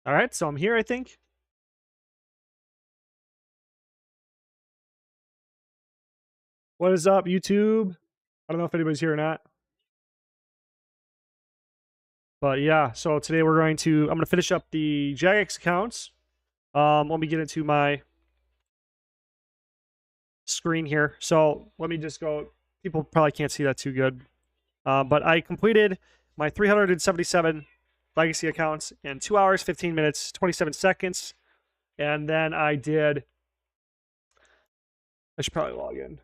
All right, so I'm here, I think. What is up, YouTube? I don't know if anybody's here or not. But yeah, so today I'm going to finish up the Jagex accounts. Let me get into my screen here. So let me just go. People probably can't see that too good. But I completed my 377 legacy accounts in 2 hours, 15 minutes, 27 seconds. And then I should probably log in.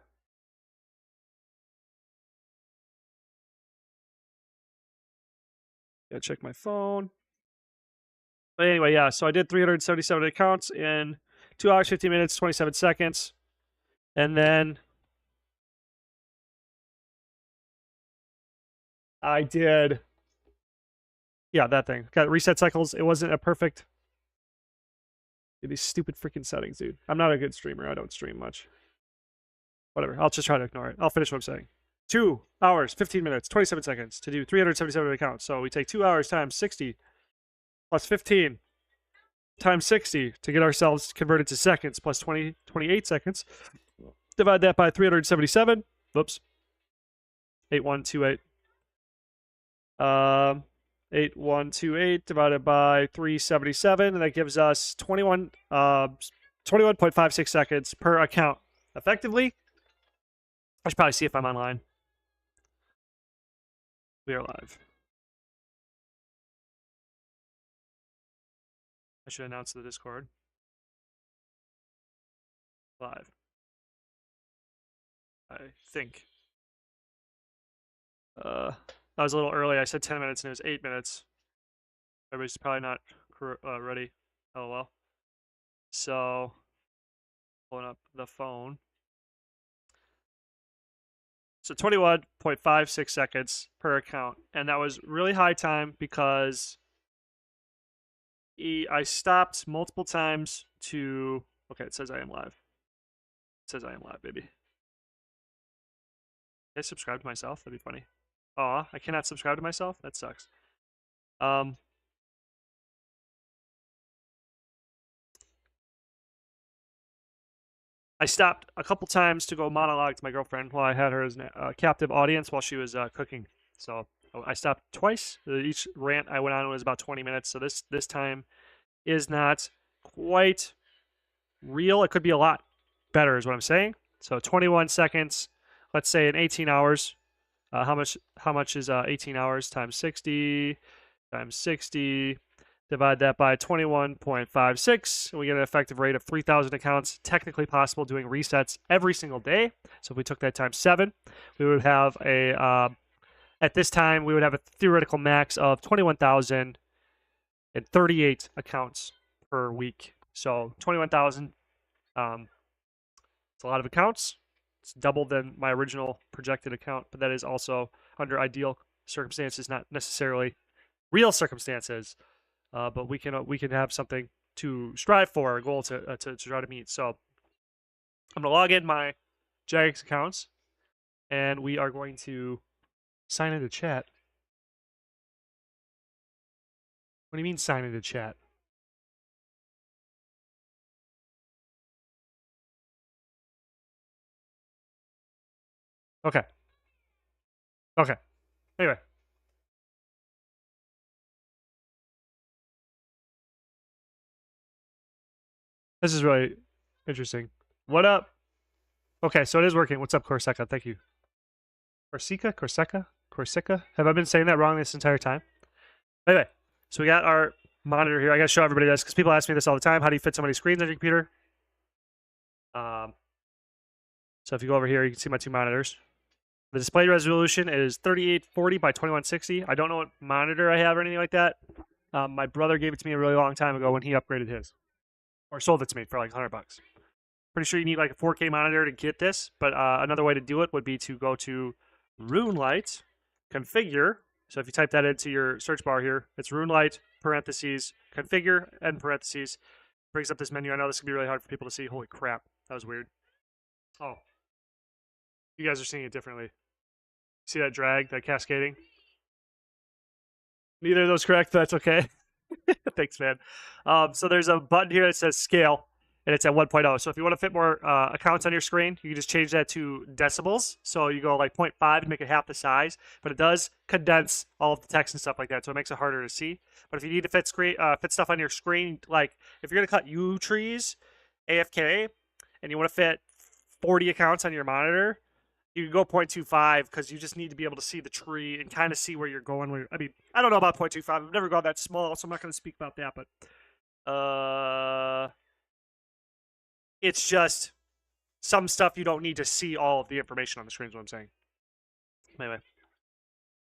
Gotta check my phone. But anyway, yeah, so I did 377 accounts in 2 hours, 15 minutes, 27 seconds. And then I did, yeah, that thing. Got reset cycles. It wasn't a perfect. These stupid freaking settings, dude. I'm not a good streamer. I don't stream much. Whatever. I'll just try to ignore it. I'll finish what I'm saying. 2 hours, 15 minutes, 27 seconds to do 377 accounts. So we take 2 hours times 60 plus 15 times 60 to get ourselves converted to seconds plus 28 seconds. Divide that by 377. Whoops. 8128. 8128 divided by 377, and that gives us 21.56 seconds per account. Effectively, I should probably see if I'm online. We are live. I should announce the Discord. Live. I think. I was a little early. I said 10 minutes and it was 8 minutes. Everybody's probably not ready. LOL. So, pulling up the phone. So 21.56 seconds per account. And that was really high time because I stopped multiple times to... Okay, it says I am live. It says I am live, baby. Can I subscribe to myself? That'd be funny. Aw, I cannot subscribe to myself? That sucks. I stopped a couple times to go monologue to my girlfriend while I had her as a captive audience while she was cooking. So I stopped twice. Each rant I went on was about 20 minutes. So this time is not quite real. It could be a lot better, is what I'm saying. So 21 seconds. Let's say in 18 hours. How much is 18 hours times 60 times 60? Divide that by 21.56, and we get an effective rate of 3,000 accounts. Technically possible doing resets every single day. So if we took that times 7, we would have at this time, we would have a theoretical max of 21,038 accounts per week. So 21,000, it's a lot of accounts. It's double than my original projected account, but that is also under ideal circumstances, not necessarily real circumstances. But we can have something to strive for, a goal to try to meet. So I'm gonna log in my Jagex accounts, and we are going to sign into chat. What do you mean sign into chat? Okay. Okay. Anyway. This is really interesting. What up? Okay, so it is working. What's up, Corsica? Thank you. Corsica? Have I been saying that wrong this entire time? Anyway, so we got our monitor here. I gotta show everybody this because people ask me this all the time. How do you fit so many screens on your computer? So if you go over here, you can see my 2 monitors. The display resolution is 3840 by 2160. I don't know what monitor I have or anything like that. My brother gave it to me a really long time ago when he upgraded his, or sold it to me for like $100. Pretty sure you need like a 4K monitor to get this, but another way to do it would be to go to RuneLite, configure. So if you type that into your search bar here, it's RuneLite, parentheses, configure, end parentheses. Brings up this menu. I know this can be really hard for people to see. Holy crap, that was weird. Oh, you guys are seeing it differently. See that drag, that cascading? Neither of those correct, but that's okay. Thanks, man. So there's a button here that says scale, and it's at 1.0. So if you want to fit more accounts on your screen, you can just change that to decibels. So you go like 0.5 to make it half the size, but it does condense all of the text and stuff like that, so it makes it harder to see. But if you need to fit stuff on your screen, like if you're gonna cut U trees, AFK, and you want to fit 40 accounts on your monitor, you can go 0.25 because you just need to be able to see the tree and kind of see where you're going. I mean, I don't know about 0.25. I've never gone that small, so I'm not going to speak about that. But it's just some stuff you don't need to see all of the information on the screen is what I'm saying. Anyway,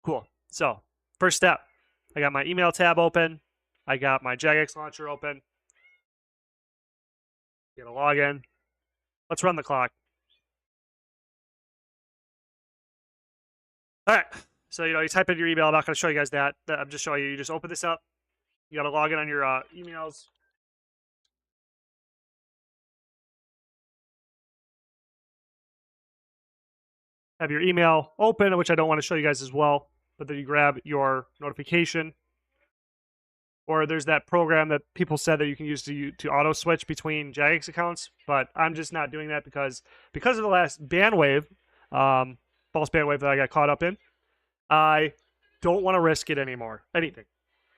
cool. So first step, I got my email tab open. I got my jagex launcher open. Get a login. Let's run the clock. All right. So, you type in your email. I'm not going to show you guys that. I'm just showing you. You just open this up. You got to log in on your emails. Have your email open, which I don't want to show you guys as well. But then you grab your notification. Or there's that program that people said that you can use to auto switch between jagex accounts. But I'm just not doing that because of the last ban wave, false ban wave that I got caught up in. I don't want to risk it anymore. Anything.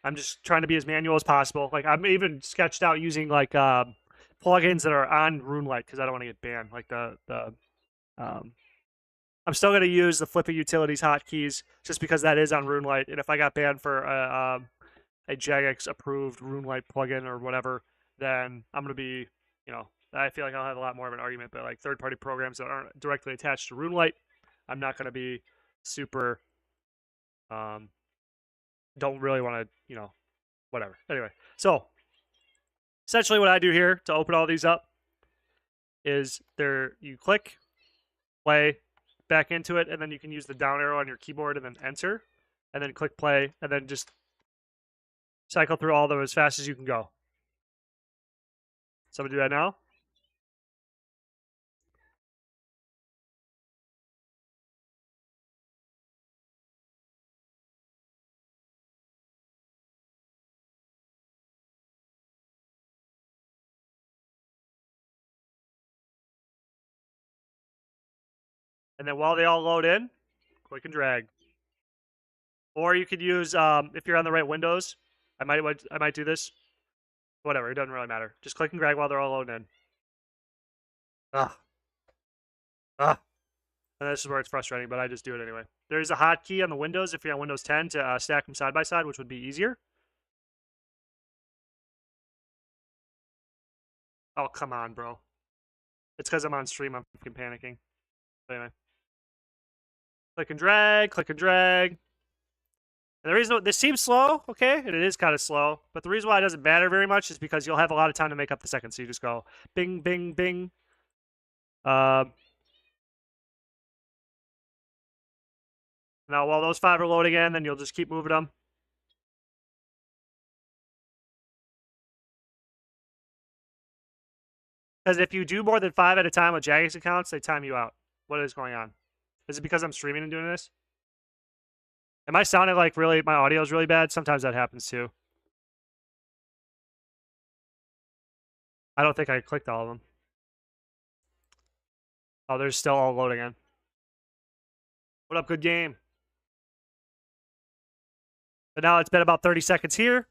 I'm just trying to be as manual as possible. Like I'm even sketched out using like plugins that are on RuneLite because I don't want to get banned. Like I'm still going to use the Flipping Utilities hotkeys just because that is on RuneLite. And if I got banned for a jagex approved RuneLite plugin or whatever, then I'm going to be, I feel like I'll have a lot more of an argument. But like third-party programs that aren't directly attached to RuneLite, I'm not going to be super. Don't really want to, whatever. Anyway, so essentially what I do here to open all these up is you click, play, back into it, and then you can use the down arrow on your keyboard and then enter, and then click play, and then just cycle through all of them as fast as you can go. So I'm going to do that now. And then while they all load in, click and drag. Or you could use, if you're on the right Windows, I might do this. Whatever, it doesn't really matter. Just click and drag while they're all loading in. And this is where it's frustrating, but I just do it anyway. There's a hotkey on the Windows if you're on Windows 10 to stack them side by side, which would be easier. Oh, come on, bro. It's because I'm on stream. I'm fucking panicking. But anyway. Click and drag, click and drag. And the reason this seems slow, okay, and it is kind of slow, but the reason why it doesn't matter very much is because you'll have a lot of time to make up the seconds. So you just go bing, bing, bing. Now, while those 5 are loading in, then you'll just keep moving them. Because if you do more than 5 at a time with jagex accounts, they time you out. What is going on? Is it because I'm streaming and doing this? Am I sounding like my audio is really bad? Sometimes that happens too. I don't think I clicked all of them. Oh, they're still all loading in. What up, good game? But now it's been about 30 seconds here.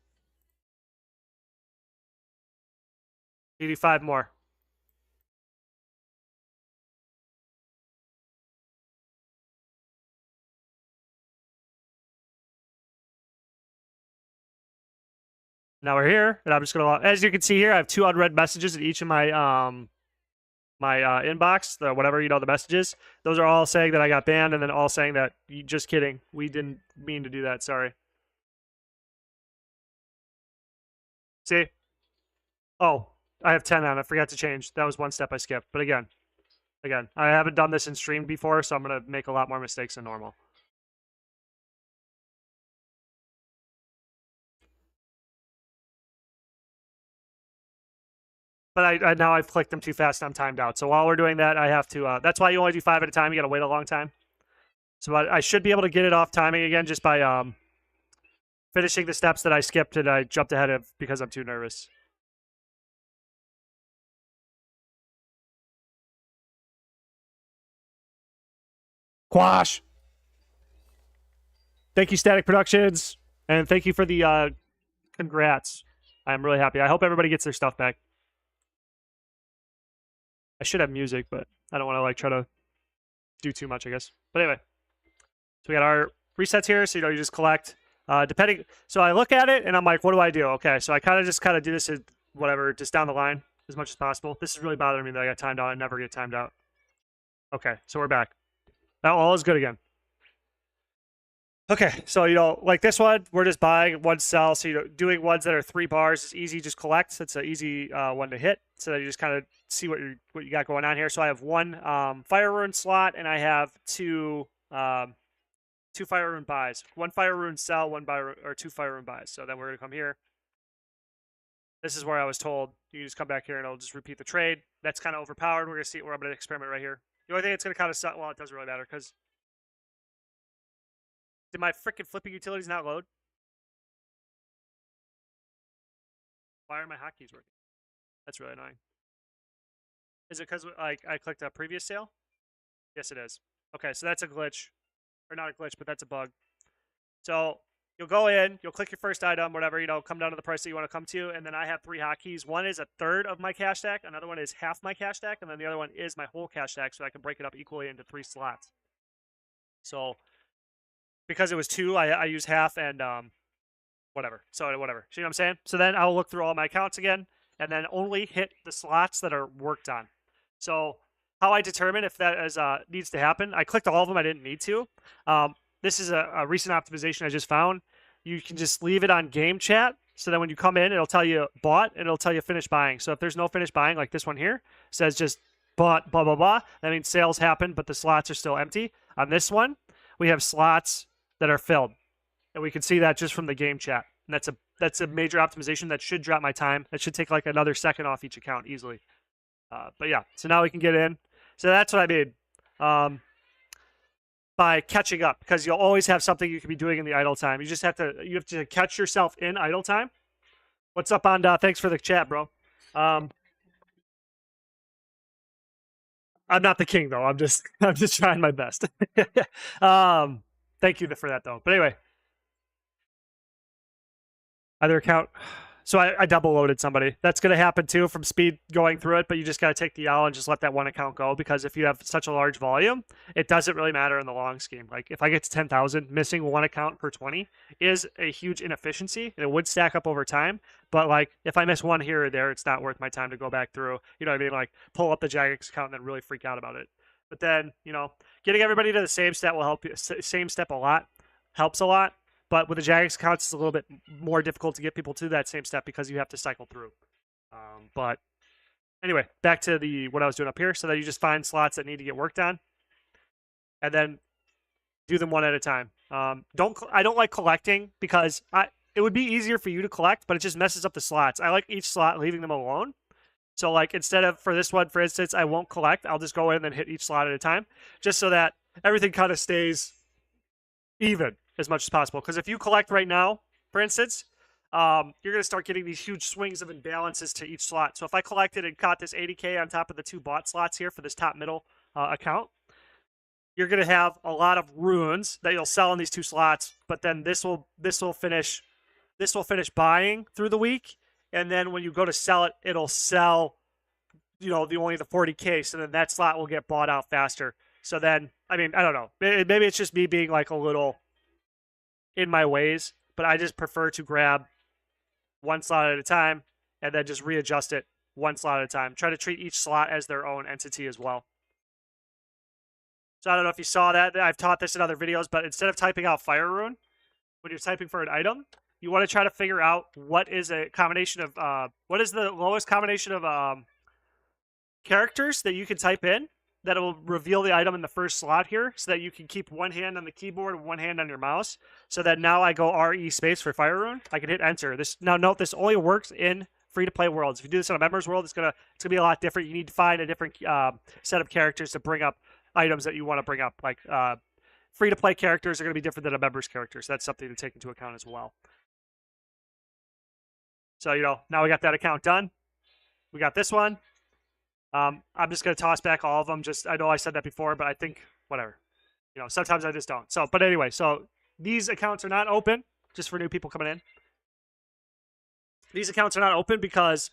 You do 5 more. Now we're here, and I'm just gonna. As you can see here, I have 2 unread messages in each of my inbox, whatever the messages. Those are all saying that I got banned, and then all saying that just kidding, we didn't mean to do that. Sorry. See? Oh, I have 10 on. I forgot to change. That was one step I skipped. But again, I haven't done this in stream before, so I'm gonna make a lot more mistakes than normal. But now I've clicked them too fast and I'm timed out. So while we're doing that, I have to, that's why you only do 5 at a time. You got to wait a long time. So I should be able to get it off timing again just by finishing the steps that I skipped and I jumped ahead of because I'm too nervous. Quash. Thank you, Static Productions, and thank you for the congrats. I'm really happy. I hope everybody gets their stuff back. I should have music, but I don't want to like try to do too much, I guess. But anyway, so we got our resets here. So you just collect. Depending, so I look at it and I'm like, what do I do? Okay, so I kind of do this as whatever, just down the line as much as possible. This is really bothering me that I got timed out. I never get timed out. Okay, so we're back. Now all is good again. Okay, so like this one, we're just buying one cell. So doing ones that are 3 bars is easy. Just collect. It's an easy one to hit. So that you just kind of see what you got going on here. So I have one fire rune slot, and I have two fire rune buys. One fire rune sell, or 2 fire rune buys. So then we're gonna come here. This is where I was told you can just come back here and it'll just repeat the trade. That's kind of overpowered. We're gonna see where I'm gonna experiment right here. The only thing it's gonna kind of suck. Well, it doesn't really matter because did my freaking flipping utilities not load? Why are my hotkeys working? That's really annoying. Is it because like I clicked a previous sale? Yes, it is. Okay, so that's a glitch, or not a glitch, but that's a bug. So you'll go in, you'll click your first item, whatever, come down to the price that you want to come to, and then I have 3 hotkeys. One is a third of my cash stack, another one is half my cash stack, and then the other one is my whole cash stack, so I can break it up equally into 3 slots. So because it was 2, I use half and whatever. So whatever. See what I'm saying? So then I'll look through all my accounts again, and then only hit the slots that are worked on. So how I determine if that is needs to happen, I clicked all of them. I didn't need to. This is a recent optimization I just found. You can just leave it on game chat. So then when you come in, it'll tell you bought, and it'll tell you finish buying. So if there's no finish buying, like this one here, says just bought, blah, blah, blah, that means sales happened, but the slots are still empty. On this one, we have slots that are filled. And we can see that just from the game chat. And that's a major optimization that should drop my time. That should take like another second off each account easily. But yeah, so now we can get in. So that's what I mean by catching up, because you'll always have something you can be doing in the idle time. You have to catch yourself in idle time. What's up, Onda? Thanks for the chat, bro. I'm not the king though. I'm just trying my best. Thank you for that though. But anyway, other account. So I double loaded somebody. That's going to happen too from speed going through it, but you just got to take the L and just let that one account go, because if you have such a large volume, it doesn't really matter in the long scheme. Like if I get to 10,000, missing one account per 20 is a huge inefficiency, and it would stack up over time. But like if I miss one here or there, it's not worth my time to go back through. You know what I mean? Like pull up the Jagex account and then really freak out about it. But then, getting everybody to the same step will help you. Same step helps a lot. But with the Jagex accounts, it's a little bit more difficult to get people to that same step because you have to cycle through. But anyway, back to what I was doing up here. So that you just find slots that need to get worked on, and then do them one at a time. I don't like collecting because it would be easier for you to collect, but it just messes up the slots. I like each slot leaving them alone. So like instead of, for this one, for instance, I won't collect. I'll just go in and then hit each slot at a time, just so that everything kind of stays even as much as possible. Because if you collect right now, for instance, you're going to start getting these huge swings of imbalances to each slot. So if I collected and caught this 80K on top of the 2 bought slots here for this top middle account, you're going to have a lot of runes that you'll sell in these 2 slots. But then this will finish buying through the week, and then when you go to sell it, it'll sell only the 40K. So then that slot will get bought out faster. So then, I mean, I don't know. Maybe it's just me being like a little in my ways, but I just prefer to grab one slot at a time and then just readjust it one slot at a time. Try to treat each slot as their own entity as well. So I don't know if you saw that. I've taught this in other videos, but instead of typing out Fire Rune, when you're typing for an item, you want to try to figure out what is a combination of, what is the lowest combination of characters that you can type in that will reveal the item in the first slot here, so that you can keep one hand on the keyboard and one hand on your mouse. So that now I go RE space for Fire Rune, I can hit enter. Now note, this only works in free-to-play worlds. If you do this on a members world, it's gonna be a lot different. You need to find a different set of characters to bring up items that you want to bring up. Like free-to-play characters are gonna be different than a members character, so that's something to take into account as well. So, now we got that account done. We got this one. I'm just going to toss back all of them. I know I said that before, but I think whatever. Sometimes I just don't. So, but anyway, so these accounts are not open, just for new people coming in. These accounts are not open because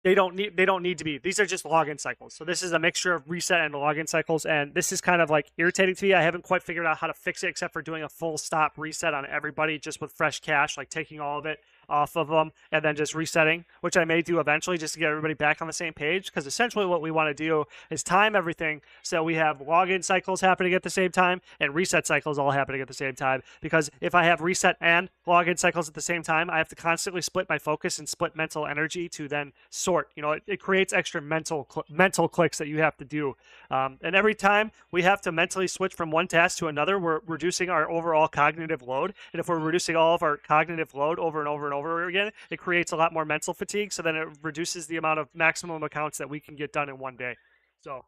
they don't need to be. These are just login cycles. So this is a mixture of reset and login cycles, and this is kind of like irritating to me. I haven't quite figured out how to fix it except for doing a full stop reset on everybody just with fresh cash, like taking all of it off of them and then just resetting, which I may do eventually just to get everybody back on the same page, because essentially what we want to do is time everything so we have login cycles happening at the same time and reset cycles all happening at the same time, because if I have reset and login cycles at the same time, I have to constantly split my focus and split mental energy to then sort. It creates extra mental clicks that you have to do, and every time we have to mentally switch from one task to another, we're reducing our overall cognitive load, and if we're reducing all of our cognitive load over and over and over again, it creates a lot more mental fatigue, so then it reduces the amount of maximum accounts that we can get done in one day. So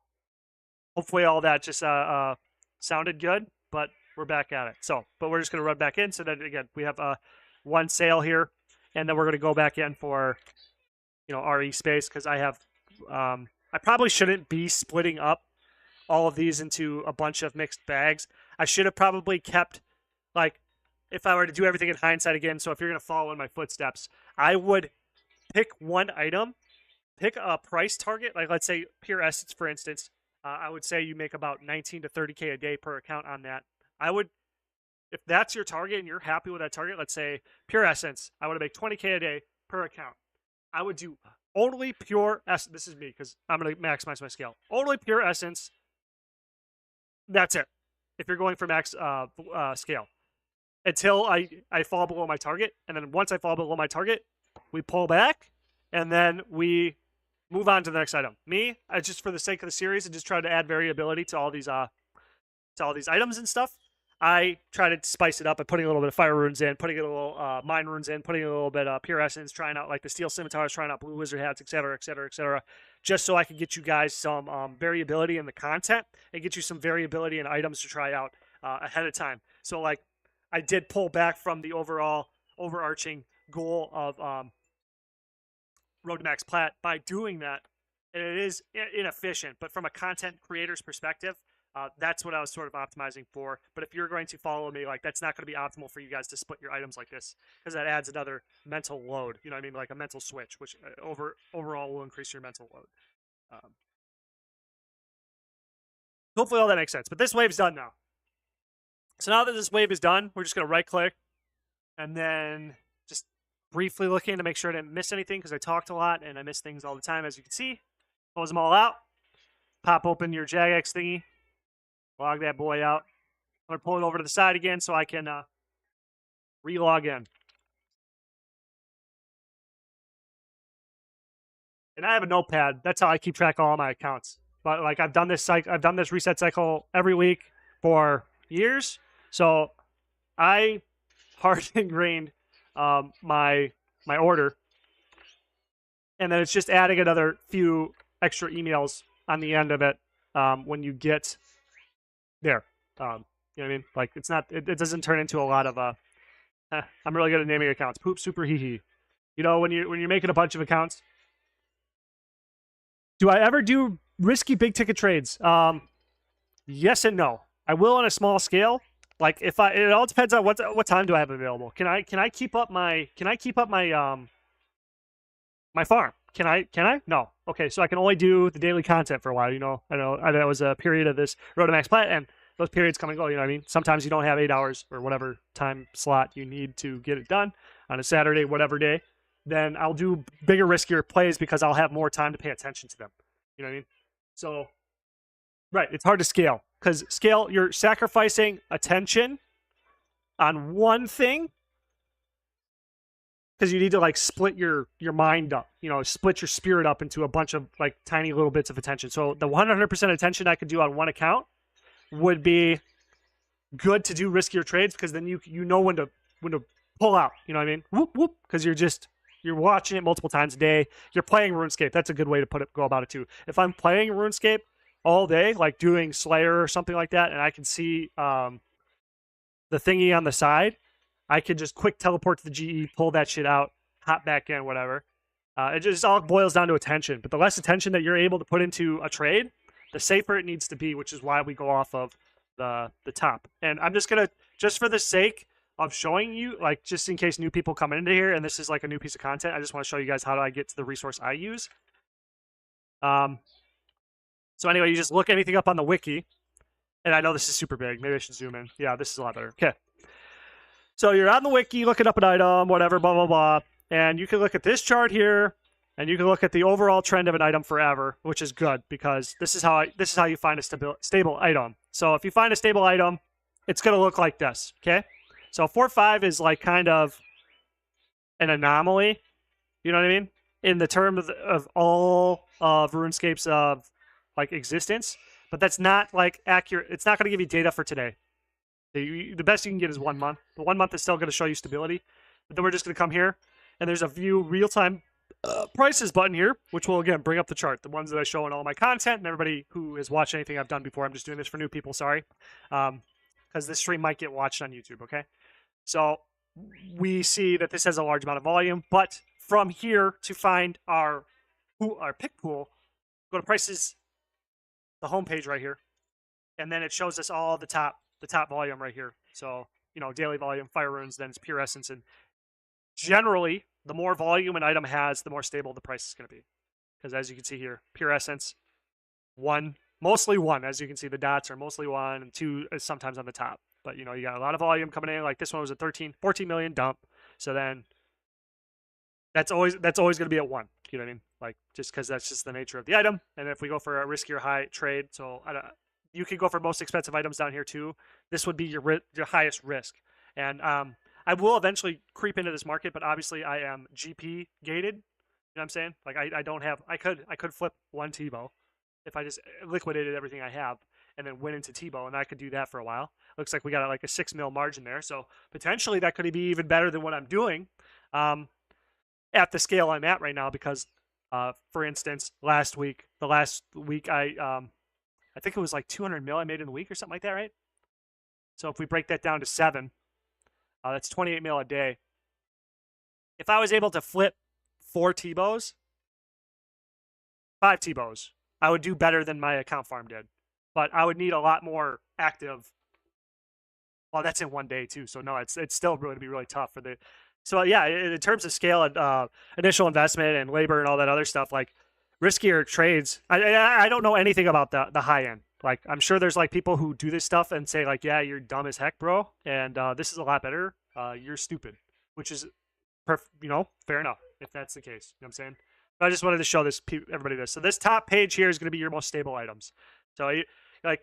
hopefully all that just sounded good, but we're back at it. So, but we're just going to run back in. So then again, we have one sale here, and then we're going to go back in for RE space, because I have I probably shouldn't be splitting up all of these into a bunch of mixed bags. I should have probably kept, like, if I were to do everything in hindsight again, so if you're going to follow in my footsteps, I would pick one item, pick a price target, like let's say Pure Essence, for instance. I would say you make about 19 to 30K a day per account on that. If that's your target and you're happy with that target, let's say Pure Essence, I want to make 20K a day per account. I would do only Pure Essence. This is me, because I'm going to maximize my scale. Only Pure Essence. That's it. If you're going for max scale. Until I fall below my target. And then once I fall below my target, we pull back. And then we move on to the next item. I just for the sake of the series, I just try to add variability to all these items and stuff. I try to spice it up by putting a little bit of fire runes in, putting a little mine runes in, putting a little bit of Pure Essence, trying out like the steel scimitars, trying out blue wizard hats, etc., etc., etc., just so I can get you guys some variability in the content and get you some variability in items to try out ahead of time. So like, I did pull back from the overarching goal of Road to Max Plat by doing that, and it is inefficient. But from a content creator's perspective, that's what I was sort of optimizing for. But if you're going to follow me, like, that's not going to be optimal for you guys to split your items like this, because that adds another mental load. You know what I mean? Like a mental switch, which overall will increase your mental load. Hopefully all that makes sense. But this wave's done now. So now that this wave is done, we're just going to right click and then just briefly looking to make sure I didn't miss anything, because I talked a lot and I miss things all the time, as you can see. Close them all out. Pop open your Jagex thingy. Log that boy out. I'm going to pull it over to the side again so I can re-log in. And I have a notepad. That's how I keep track of all my accounts. But like, I've done this reset cycle every week for years. So I hard ingrained my order, and then it's just adding another few extra emails on the end of it when you get there. You know what I mean? Like, it's not. It doesn't turn into a lot of I'm really good at naming accounts. Poop, super, hee hee. When you're making a bunch of accounts. Do I ever do risky big ticket trades? Yes and no. I will on a small scale. Like, it all depends on what time do I have available. Can I keep up my my farm? Can I? No. Okay, so I can only do the daily content for a while. I know that was a period of this Road to Max Plat, and those periods come and go. You know what I mean? Sometimes you don't have 8 hours or whatever time slot you need to get it done on a Saturday, whatever day. Then I'll do bigger, riskier plays because I'll have more time to pay attention to them. You know what I mean? So, right, it's hard to scale. Because you're sacrificing attention on one thing, because you need to like split your mind up, split your spirit up into a bunch of like tiny little bits of attention. So the 100% attention I could do on one account would be good to do riskier trades, because then you know when to pull out. You know what I mean? Whoop whoop, because you're watching it multiple times a day. You're playing RuneScape. That's a good way to go about it too. If I'm playing RuneScape all day, like doing Slayer or something like that, and I can see the thingy on the side, I could just quick teleport to the GE, pull that shit out, hop back in, whatever. It just all boils down to attention. But the less attention that you're able to put into a trade, the safer it needs to be, which is why we go off of the top. And I'm just gonna, just for the sake of showing you, like just in case new people come into here and this is like a new piece of content, I just want to show you guys how do I get to the resource I use. So anyway, you just look anything up on the wiki, and I know this is super big. Maybe I should zoom in. Yeah, this is a lot better. Okay. So you're on the wiki, looking up an item, whatever, blah, blah, blah. And you can look at this chart here, and you can look at the overall trend of an item forever, which is good because this is how you find a stable item. So if you find a stable item, it's going to look like this, okay? So 4.5 is like kind of an anomaly, you know what I mean? In the term of all of RuneScape's like existence, but that's not like accurate. It's not going to give you data for today. The best you can get is 1 month. The 1 month is still going to show you stability. But then we're just going to come here, and there's a view real-time prices button here, which will, again, bring up the chart. The ones that I show in all my content, and everybody who has watched anything I've done before. I'm just doing this for new people, sorry. Because this stream might get watched on YouTube, okay? So we see that this has a large amount of volume, but from here to find our pick pool, go to prices, the home page right here, and then it shows us all the top volume right here. So, you know, daily volume, fire runes, then it's pure essence. And generally, the more volume an item has, the more stable the price is going to be. Because as you can see here, pure essence, mostly one. As you can see, the dots are mostly 1, and 2 is sometimes on the top. But, you know, you got a lot of volume coming in. Like this one was a 14 million dump. So then that's always going to be at 1. You know what I mean? Like, just because that's just the nature of the item. And if we go for a riskier high trade, so you can go for most expensive items down here too. This would be your highest risk. And I will eventually creep into this market, but obviously I am GP gated. You know what I'm saying? Like I don't have. I could flip 1 TiVo if I just liquidated everything I have and then went into TiVo, and I could do that for a while. Looks like we got like a 6 mil margin there, so potentially that could be even better than what I'm doing at the scale I'm at right now. Because, for instance, the last week I think it was like 200 mil I made in a week or something like that, right? So if we break that down to 7, that's 28 mil a day. If I was able to flip 4 TiVos, 5 TiVos, I would do better than my account farm did. But I would need a lot more active. Well, that's in 1 day too. So no, it's still going to be really tough for the. So yeah, in terms of scale and initial investment and labor and all that other stuff, like riskier trades. I don't know anything about the high end. Like I'm sure there's like people who do this stuff and say like, yeah, you're dumb as heck, bro, and this is a lot better. You're stupid, which is, fair enough if that's the case. You know what I'm saying? But I just wanted to show everybody this. So this top page here is going to be your most stable items. So like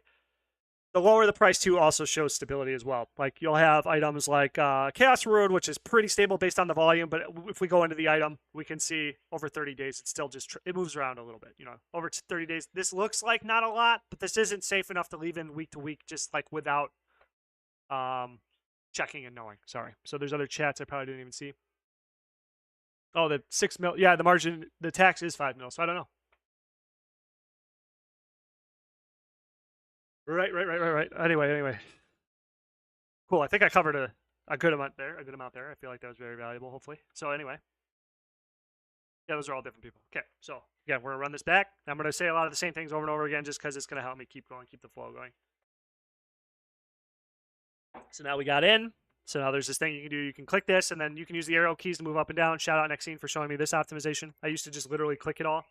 the lower the price too also shows stability as well. Like you'll have items like Chaos Road, which is pretty stable based on the volume. But if we go into the item, we can see over 30 days, it's still just, it moves around a little bit, over 30 days. This looks like not a lot, but this isn't safe enough to leave in week to week, just like without checking and knowing. Sorry. So there's other chats I probably didn't even see. Oh, the 6 mil. Yeah, the margin, the tax is 5 mil. So I don't know. Right. Anyway. Cool. I think I covered a good amount there. I feel like that was very valuable, hopefully. So anyway. Yeah, those are all different people. Okay, so again, we're going to run this back. I'm going to say a lot of the same things over and over again just because it's going to help me keep going, keep the flow going. So now we got in. So now there's this thing you can do. You can click this, and then you can use the arrow keys to move up and down. Shout out Nexine for showing me this optimization. I used to just literally click it all.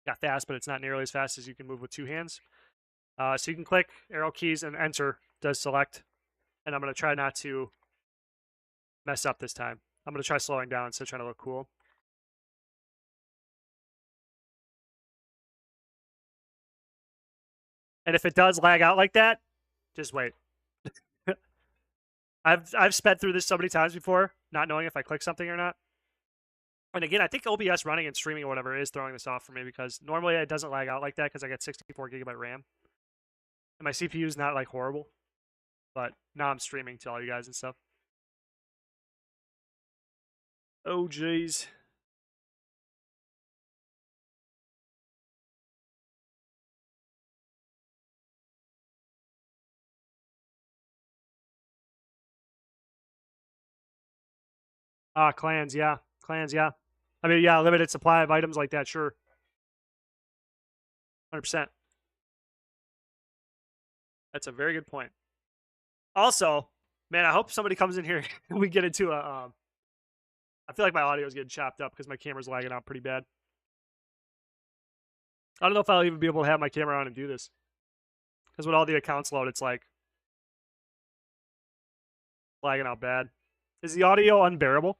Got fast, but it's not nearly as fast as you can move with 2 hands. So you can click arrow keys, and enter does select. And I'm going to try not to mess up this time. I'm going to try slowing down instead of trying to look cool. And if it does lag out like that, just wait. I've sped through this so many times before, not knowing if I click something or not. And again, I think OBS running and streaming or whatever is throwing this off for me because normally it doesn't lag out like that because I got 64 gigabyte RAM. And my CPU is not like horrible. But now I'm streaming to all you guys and stuff. Oh, jeez. Clans, yeah. Clans, yeah. I mean, yeah, limited supply of items like that, sure. 100%. That's a very good point. Also, man, I hope somebody comes in here and we get into a. I feel like my audio is getting chopped up because my camera's lagging out pretty bad. I don't know if I'll even be able to have my camera on and do this. Because when all the accounts load, it's like lagging out bad. Is the audio unbearable?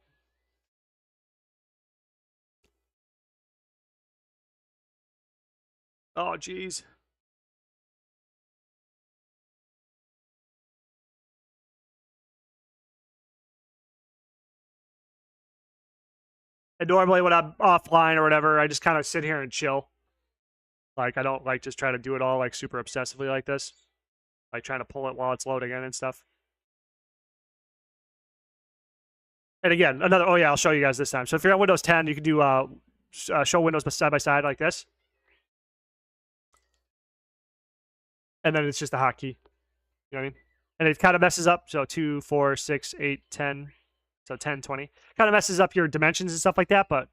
Oh, jeez. And normally when I'm offline or whatever, I just kind of sit here and chill. Like, I don't like just try to do it all like super obsessively like this. Like trying to pull it while it's loading in and stuff. And again, another, oh yeah, I'll show you guys this time. So if you're on Windows 10, you can do show windows side by side like this. And then it's just a hotkey. You know what I mean? And it kind of messes up. So 2, 4, 6, 8, 10. So 10, 20. Kind of messes up your dimensions and stuff like that, but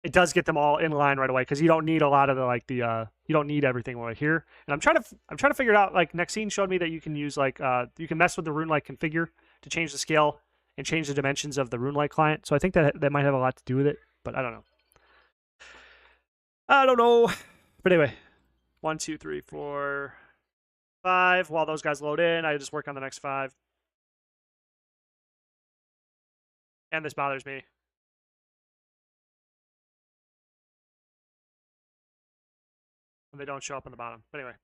it does get them all in line right away because you don't need a lot of the you don't need everything right here. And I'm trying to figure it out. Like Nexine showed me that you can use like you can mess with the RuneLite configure to change the scale and change the dimensions of the RuneLite client. So I think that might have a lot to do with it, but I don't know. I don't know. But anyway, 1, 2, 3, 4, 5. While those guys load in, I just work on the next 5. And this bothers me. When they don't show up on the bottom. But anyway.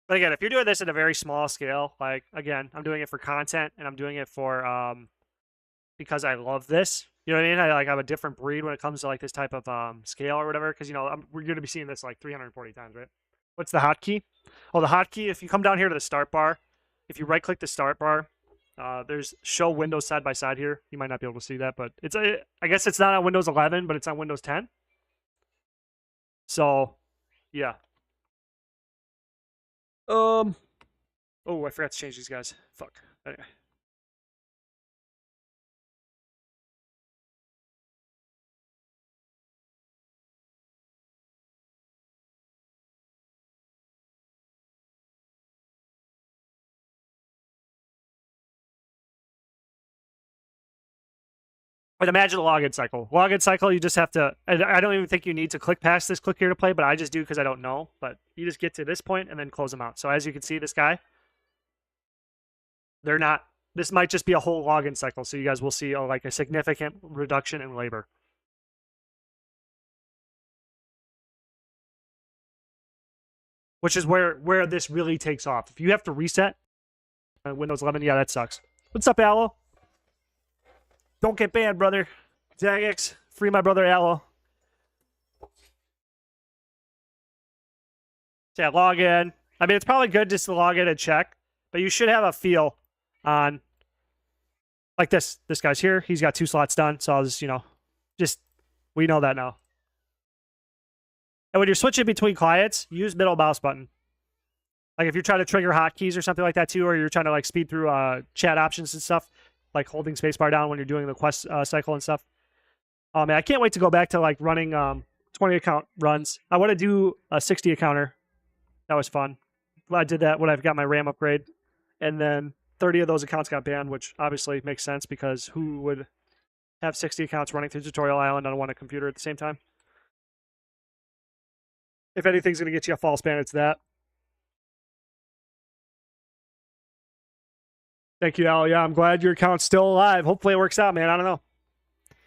But again, if you're doing this at a very small scale, like again, I'm doing it for content and I'm doing it for because I love this. You know what I mean? I have a different breed when it comes to like this type of scale or whatever. Because you know we're going to be seeing this like 340 times, right? What's the hotkey? Oh, the hotkey. If you come down here to the start bar, if you right click the start bar, there's show Windows side by side here. You might not be able to see that, but it's I guess it's not on Windows 11, but it's on Windows 10. So, yeah. Oh, I forgot to change these guys. Fuck. Anyway. But imagine the login cycle. Login cycle, you just have to. I don't even think you need to click past this click here to play, but I just do because I don't know. But you just get to this point and then close them out. So as you can see, this guy, they're not. This might just be a whole login cycle. So you guys will see like a significant reduction in labor. Which is where this really takes off. If you have to reset Windows 11, yeah, that sucks. What's up, Aloe? Don't get banned, brother. Zagex, free my brother Aloe. So yeah, log in. I mean, it's probably good just to log in and check, but you should have a feel on like this. This guy's here. He's got 2 slots done, so I'll just, we know that now. And when you're switching between clients, use middle mouse button. Like if you're trying to trigger hotkeys or something like that too, or you're trying to like speed through chat options and stuff, like holding spacebar down when you're doing the quest cycle and stuff. Oh man, I can't wait to go back to like running 20 account runs. I want to do a 60 accounter. That was fun. I did that when I got my RAM upgrade, and then 30 of those accounts got banned, which obviously makes sense because who would have 60 accounts running through Tutorial Island on one computer at the same time? If anything's going to get you a false ban, it's that. Thank you, Al. Yeah, I'm glad your account's still alive. Hopefully it works out, man. I don't know.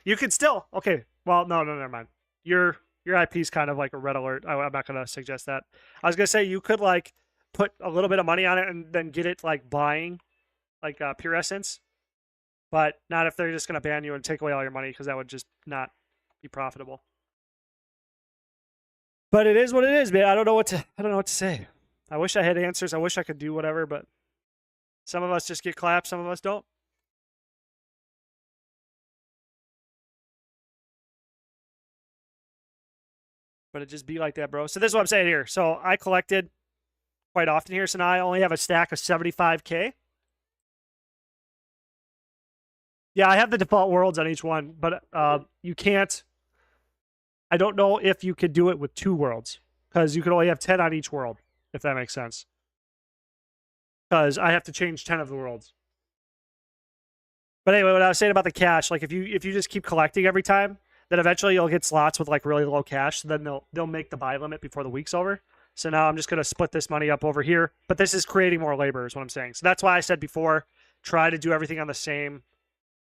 You could still. Okay. Well, no, never mind. Your IP's kind of like a red alert. I'm not going to suggest that. I was going to say you could like put a little bit of money on it and then get it like buying like Pure Essence, but not if they're just going to ban you and take away all your money because that would just not be profitable. But it is what it is, man. I don't know what to say. I wish I had answers. I wish I could do whatever, but some of us just get clapped, some of us don't. But it just be like that, bro. So this is what I'm saying here. So I collected quite often here. So now I only have a stack of 75K. Yeah, I have the default worlds on each one, but you can't. I don't know if you could do it with 2 worlds, because you could only have 10 on each world, if that makes sense. Because I have to change 10 of the worlds. But anyway, what I was saying about the cash, like if you just keep collecting every time, then eventually you'll get slots with like really low cash. So then they'll make the buy limit before the week's over. So now I'm just gonna split this money up over here. But this is creating more labor, is what I'm saying. So that's why I said before, try to do everything on the same,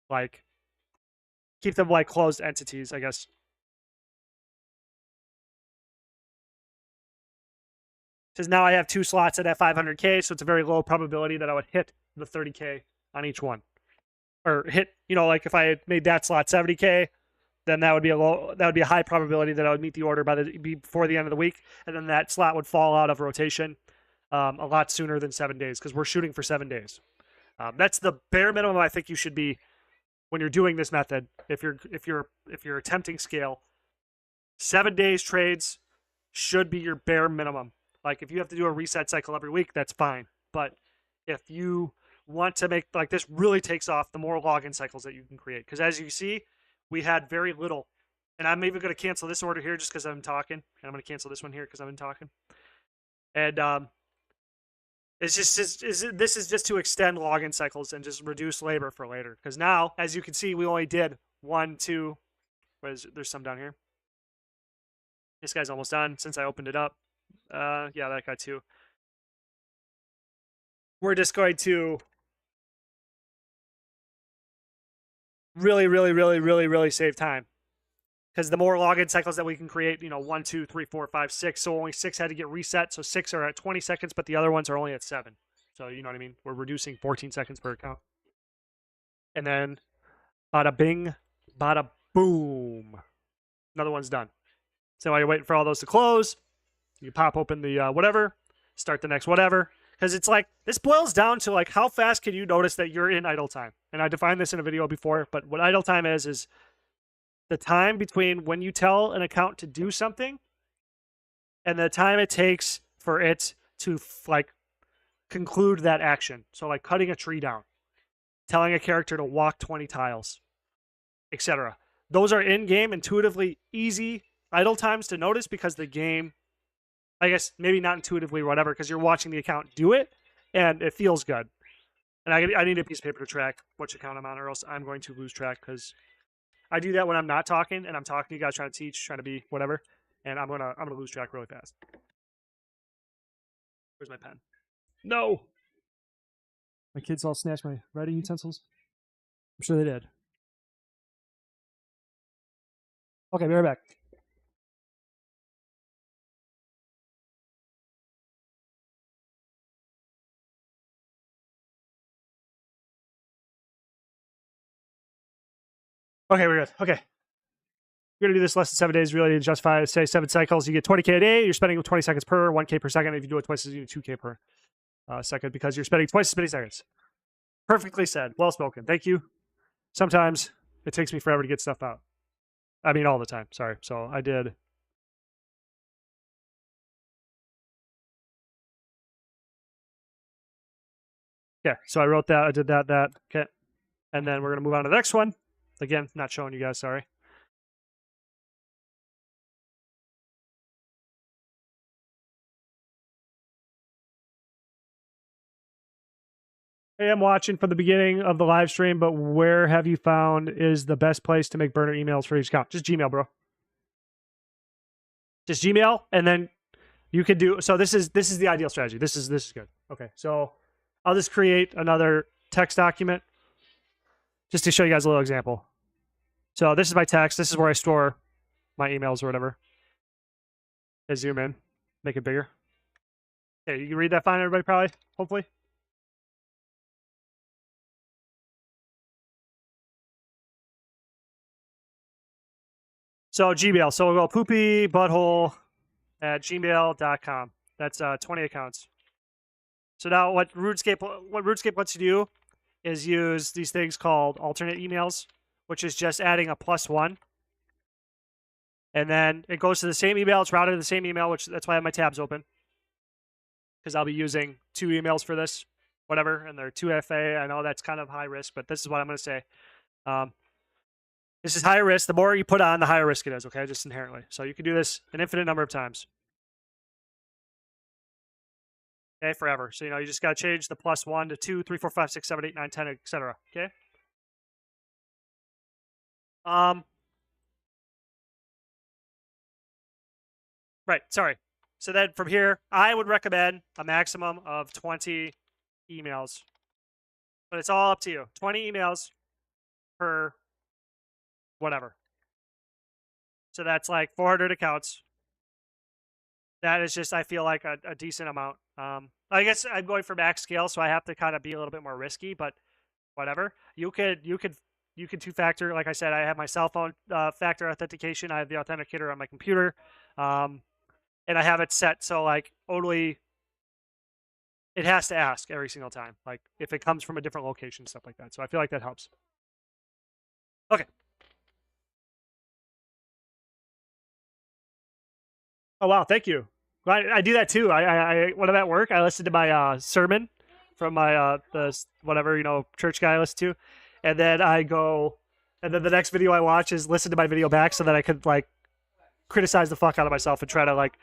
like keep them like closed entities, I guess. Because now I have 2 slots at 500K, so it's a very low probability that I would hit the 30K on each one. Or hit, like if I had made that slot 70K, then that would be a high probability that I would meet the order before the end of the week, and then that slot would fall out of rotation a lot sooner than 7 days, because we're shooting for 7 days. That's the bare minimum I think you should be when you're doing this method. If you're attempting scale, 7 days trades should be your bare minimum. Like if you have to do a reset cycle every week, that's fine. But if you want to make, like, this really takes off the more login cycles that you can create. Because as you see, we had very little. And I'm even going to cancel this order here just because I'm talking. And I'm going to cancel this one here because I've been talking. And this is just to extend login cycles and just reduce labor for later. Because now, as you can see, we only did 1, 2. There's some down here. This guy's almost done since I opened it up. Yeah, that guy too. We're just going to really save time. Because the more login cycles that we can create, 1, 2, 3, 4, 5, 6. So only 6 had to get reset. So 6 are at 20 seconds, but the other ones are only at 7. So you know what I mean? We're reducing 14 seconds per account. And then bada bing, bada boom. Another one's done. So while you're waiting for all those to close, you pop open the whatever, start the next whatever. Because it's like, this boils down to like how fast can you notice that you're in idle time? And I defined this in a video before, but what idle time is the time between when you tell an account to do something and the time it takes for it to like conclude that action. So like cutting a tree down, telling a character to walk 20 tiles, etc. Those are in-game, intuitively easy idle times to notice because the game, I guess maybe not intuitively or whatever, because you're watching the account do it and it feels good. And I need a piece of paper to track which account I'm on, or else I'm going to lose track, because I do that when I'm not talking and I'm talking to you guys, trying to teach, trying to be whatever, and I'm gonna lose track really fast. Where's my pen? No. My kids all snatched my writing utensils. I'm sure they did. Okay, be right back. Okay, we're good. Okay. You're going to do this less than 7 days, really, to justify, say, 7 cycles. You get 20K a day. You're spending 20 seconds per, 1K per second. If you do it twice, you do 2K per second, because you're spending twice as many seconds. Perfectly said. Well spoken. Thank you. Sometimes it takes me forever to get stuff out. I mean, all the time. Sorry. So I did. Yeah. So I wrote that. I did that. Okay. And then we're going to move on to the next one. Again, not showing you guys. Sorry. Hey, I'm watching from the beginning of the live stream, but where have you found is the best place to make burner emails for each account? Just Gmail, bro. Just Gmail, and then you can do. So this is the ideal strategy. This is good. Okay, so I'll just create another text document just to show you guys a little example. So this is my text. This is where I store my emails or whatever. I zoom in, make it bigger. Okay, you can read that fine, everybody, probably, hopefully. So Gmail. So we'll go poopybutthole@gmail.com. That's 20 accounts. So now what RuneScape lets you do is use these things called alternate emails, which is just adding a +1 And then it goes to the same email. It's routed to the same email, which that's why I have my tabs open, because I'll be using 2 emails for this, whatever, and they're 2FA. I know that's kind of high risk, but this is what I'm going to say. This is higher risk. The more you put on, the higher risk it is, okay, just inherently. So you can do this an infinite number of times. Okay, forever. So, you just got to change the +1 to 2, 3, 4, 5, 6, 7, 8, 9, 10, etc. Okay? Right, sorry. So then from here, I would recommend a maximum of 20 emails. But it's all up to you. 20 emails per whatever. So that's like 400 accounts. That is just, I feel like, a decent amount. I guess I'm going for max scale, so I have to kind of be a little bit more risky, but whatever. You could 2-factor. Like I said, I have my cell phone factor authentication. I have the authenticator on my computer. And I have it set so like only it has to ask every single time, like if it comes from a different location, stuff like that. So I feel like that helps. Okay. Oh wow, thank you. I do that too. I when I'm at work, I listen to my sermon from my the whatever church guy I listen to, and then I go, and then the next video I watch is listen to my video back so that I could like criticize the fuck out of myself and try to like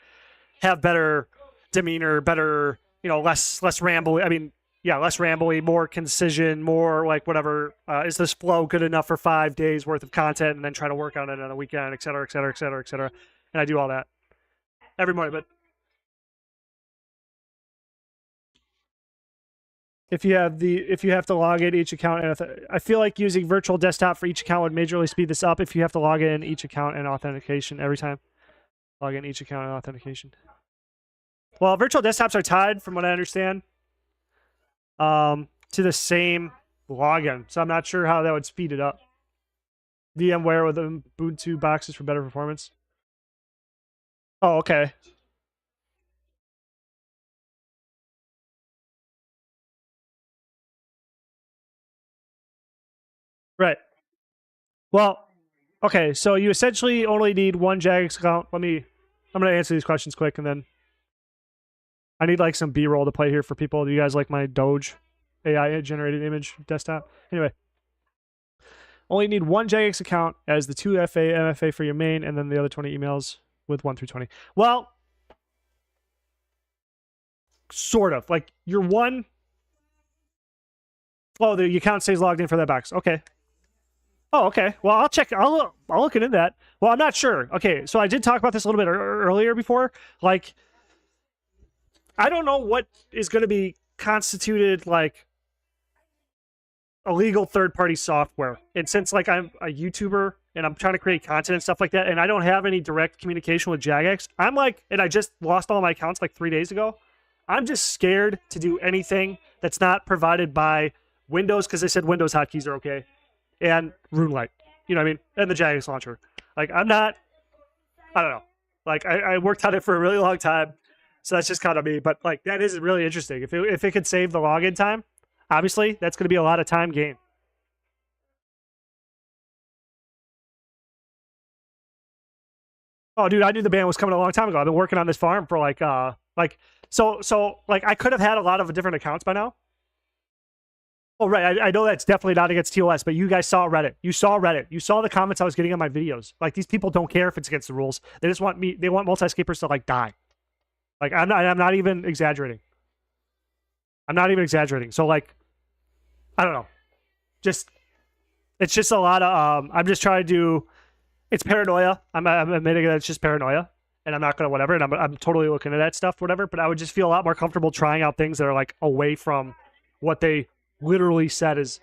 have better demeanor, better less rambly. I mean, yeah, less rambly, more concision, more like whatever. Is this flow good enough for 5 days worth of content, and then try to work on it on the weekend, et cetera, et cetera, et cetera, et cetera. And I do all that every morning. But if you have to log in each account, and I feel like using virtual desktop for each account would majorly speed this up. If you have to log in each account and authentication every time, log in each account and authentication. Well, virtual desktops are tied, from what I understand, to the same login. So I'm not sure how that would speed it up. VMware with Ubuntu boxes for better performance. Oh, okay. Right. Well, okay. So you essentially only need one Jagex account. I'm going to answer these questions quick, and then I need like some B-roll to play here for people. Do you guys like my Doge AI generated image desktop? Anyway. Only need one Jagex account as the 2FA MFA for your main, and then the other 20 emails with 1 through 20. Well, sort of. Like your one. Oh, the account stays logged in for that box. Okay. Oh, okay. Well, I'll check. I'll look into that. Well, I'm not sure. Okay, so I did talk about this a little bit earlier before. Like, I don't know what is going to be constituted like illegal third-party software. And since like I'm a YouTuber and I'm trying to create content and stuff like that, and I don't have any direct communication with Jagex, I'm like, and I just lost all my accounts like 3 days ago. I'm just scared to do anything that's not provided by Windows, because they said Windows hotkeys are okay, and RuneLite. You know what I mean? And the Jagex launcher. Like, I don't know. Like, I worked on it for a really long time, so that's just kind of me. But like, that is really interesting. If it could save the login time, obviously, that's going to be a lot of time gained. Oh, dude, I knew the ban was coming a long time ago. I've been working on this farm for so I could have had a lot of different accounts by now. Oh, right. I know that's definitely not against ToS, but you guys saw Reddit. You saw Reddit. You saw the comments I was getting on my videos. Like, these people don't care if it's against the rules. They just want me. They want multiscapers to like die. Like, I'm not even exaggerating. I'm not even exaggerating. So like, I don't know. It's just a lot of. I'm just trying to do. It's paranoia. I'm admitting that it's just paranoia, and I'm not gonna whatever. And I'm totally looking at that stuff, whatever. But I would just feel a lot more comfortable trying out things that are like away from what they literally said is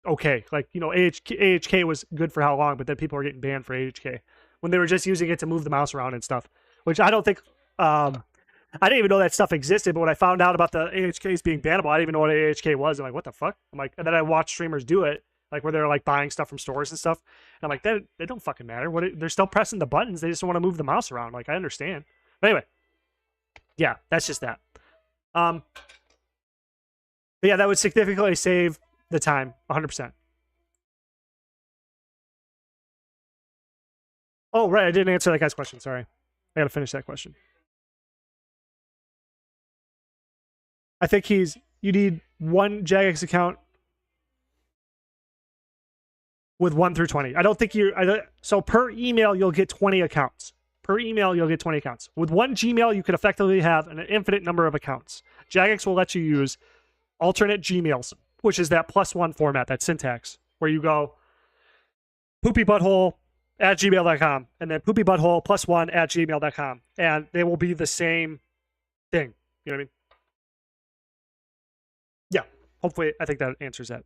okay. Like, AHK was good for how long, but then people are getting banned for AHK when they were just using it to move the mouse around and stuff, which I don't think. I didn't even know that stuff existed, but when I found out about the AHKs being bannable, I didn't even know what AHK was. I'm like, what the fuck? I'm like, and then I watched streamers do it, like where they're like buying stuff from stores and stuff. And I'm like, that don't fucking matter. They're still pressing the buttons. They just want to move the mouse around. Like, I understand. But anyway, yeah, that's just that. But yeah, that would significantly save the time, 100%. Oh, right. I didn't answer that guy's question. Sorry. I got to finish that question. I think you need one Jagex account with 1 through 20. I don't think so per email, you'll get 20 accounts. Per email, you'll get 20 accounts. With one Gmail, you could effectively have an infinite number of accounts. Jagex will let you use alternate Gmails, which is that +1 format, that syntax, where you go poopybutthole@gmail.com and then poopybutthole +1@gmail.com. And they will be the same thing. You know what I mean? Yeah. Hopefully, I think that answers that.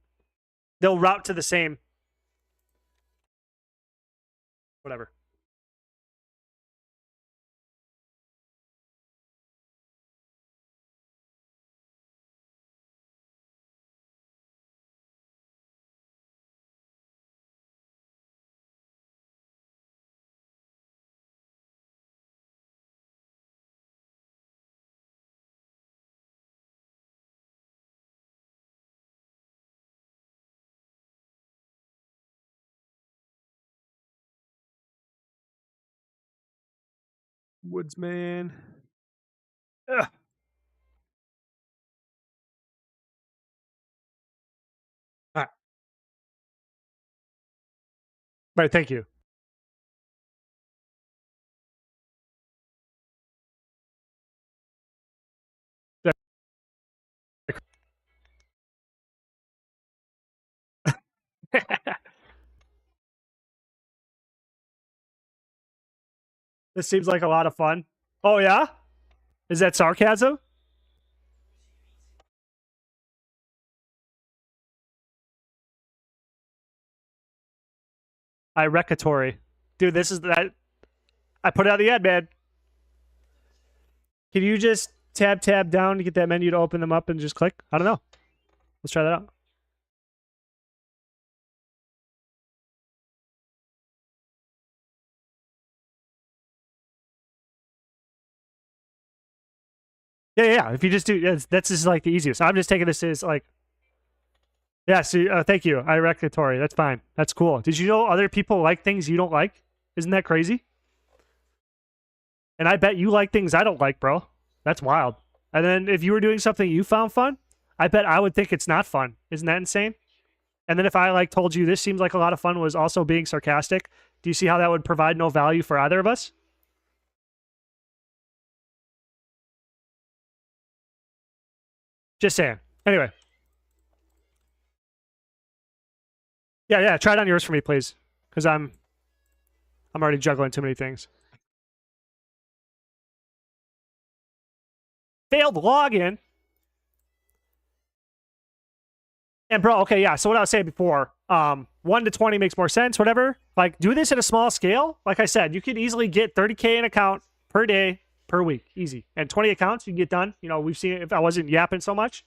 They'll route to the same whatever. Woodsman. Ugh. All right. Right. Thank you. This seems like a lot of fun. Oh, yeah? Is that sarcasm? Irecatory. Dude, this is that. I put it out the ad, man. Can you just tab down to get that menu to open them up and just click? I don't know. Let's try that out. Yeah. If you just do, that's just like the easiest. I'm just taking this as like, yeah. So thank you, Irecatory. That's fine. That's cool. Did you know other people like things you don't like? Isn't that crazy? And I bet you like things I don't like, bro. That's wild. And then if you were doing something you found fun, I bet I would think it's not fun. Isn't that insane? And then if I like told you this seems like a lot of fun was also being sarcastic, do you see how that would provide no value for either of us? Just saying. Anyway. Yeah. Try it on yours for me, please. Because I'm already juggling too many things. Failed login. And bro, okay, yeah. So what I was saying before, 1 to 20 makes more sense, whatever. Like, do this at a small scale. Like I said, you could easily get 30K an account per day, per week. Easy. And 20 accounts, you can get done. You know, we've seen it if I wasn't yapping so much.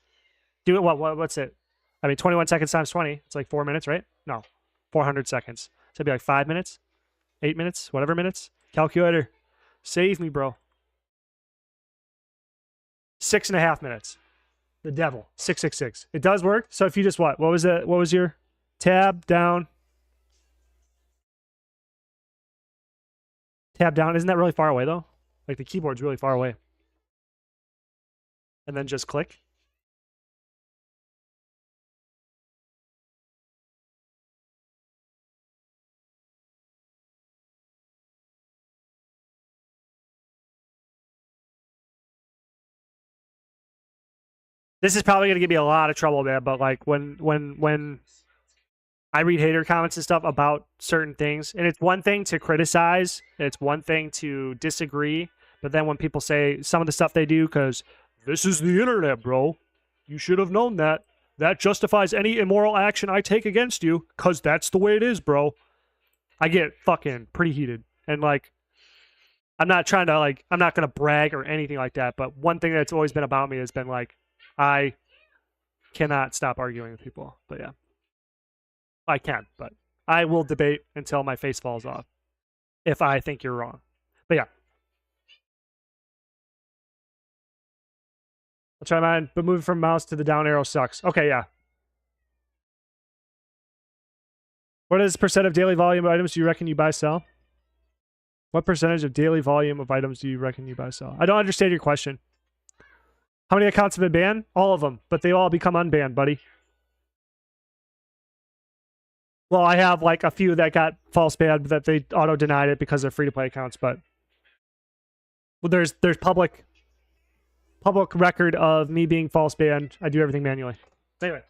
Do it, what's it? I mean, 21 seconds times 20. It's like 4 minutes, right? No, 400 seconds. So it'd be like 5 minutes, 8 minutes, whatever minutes. Calculator, save me, bro. 6.5 minutes. The devil, 666. It does work. So if you just what was it? What was your tab down? Tab down. Isn't that really far away though? Like the keyboard's really far away. And then just click. This is probably gonna give me a lot of trouble, man. But like when I read hater comments and stuff about certain things, and it's one thing to criticize, it's one thing to disagree, but then when people say some of the stuff they do, because this is the internet, bro, you should have known that. That justifies any immoral action I take against you, because that's the way it is, bro. I get fucking pretty heated. And like, I'm not trying to like, I'm not going to brag or anything like that, but one thing that's always been about me has been like, I cannot stop arguing with people. But yeah, I can, but I will debate until my face falls off if I think you're wrong. But yeah, I'll try mine, but moving from mouse to the down arrow sucks. Okay, yeah. What is % of daily volume items do you reckon you buy sell? What percentage of daily volume of items do you reckon you buy sell? I don't understand your question. How many accounts have been banned? All of them, but they all become unbanned, buddy. Well, I have like a few that got false banned that they auto denied it because they're free to play accounts, but well, there's public record of me being false banned. I do everything manually. Anyway.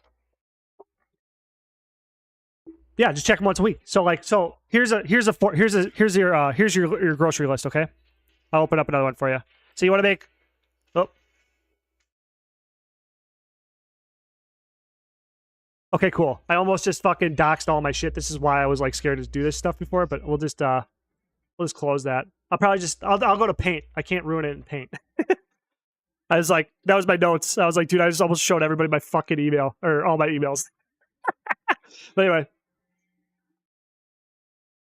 Yeah, just check them once a week. So here's your grocery list, okay? I'll open up another one for you. So you want to make Okay, cool. I almost just fucking doxed all my shit. This is why I was like scared to do this stuff before, but we'll just close that. I'll go to Paint. I can't ruin it in Paint. I was like, that was my notes. I was like, dude, I just almost showed everybody my fucking email or all my emails. But anyway.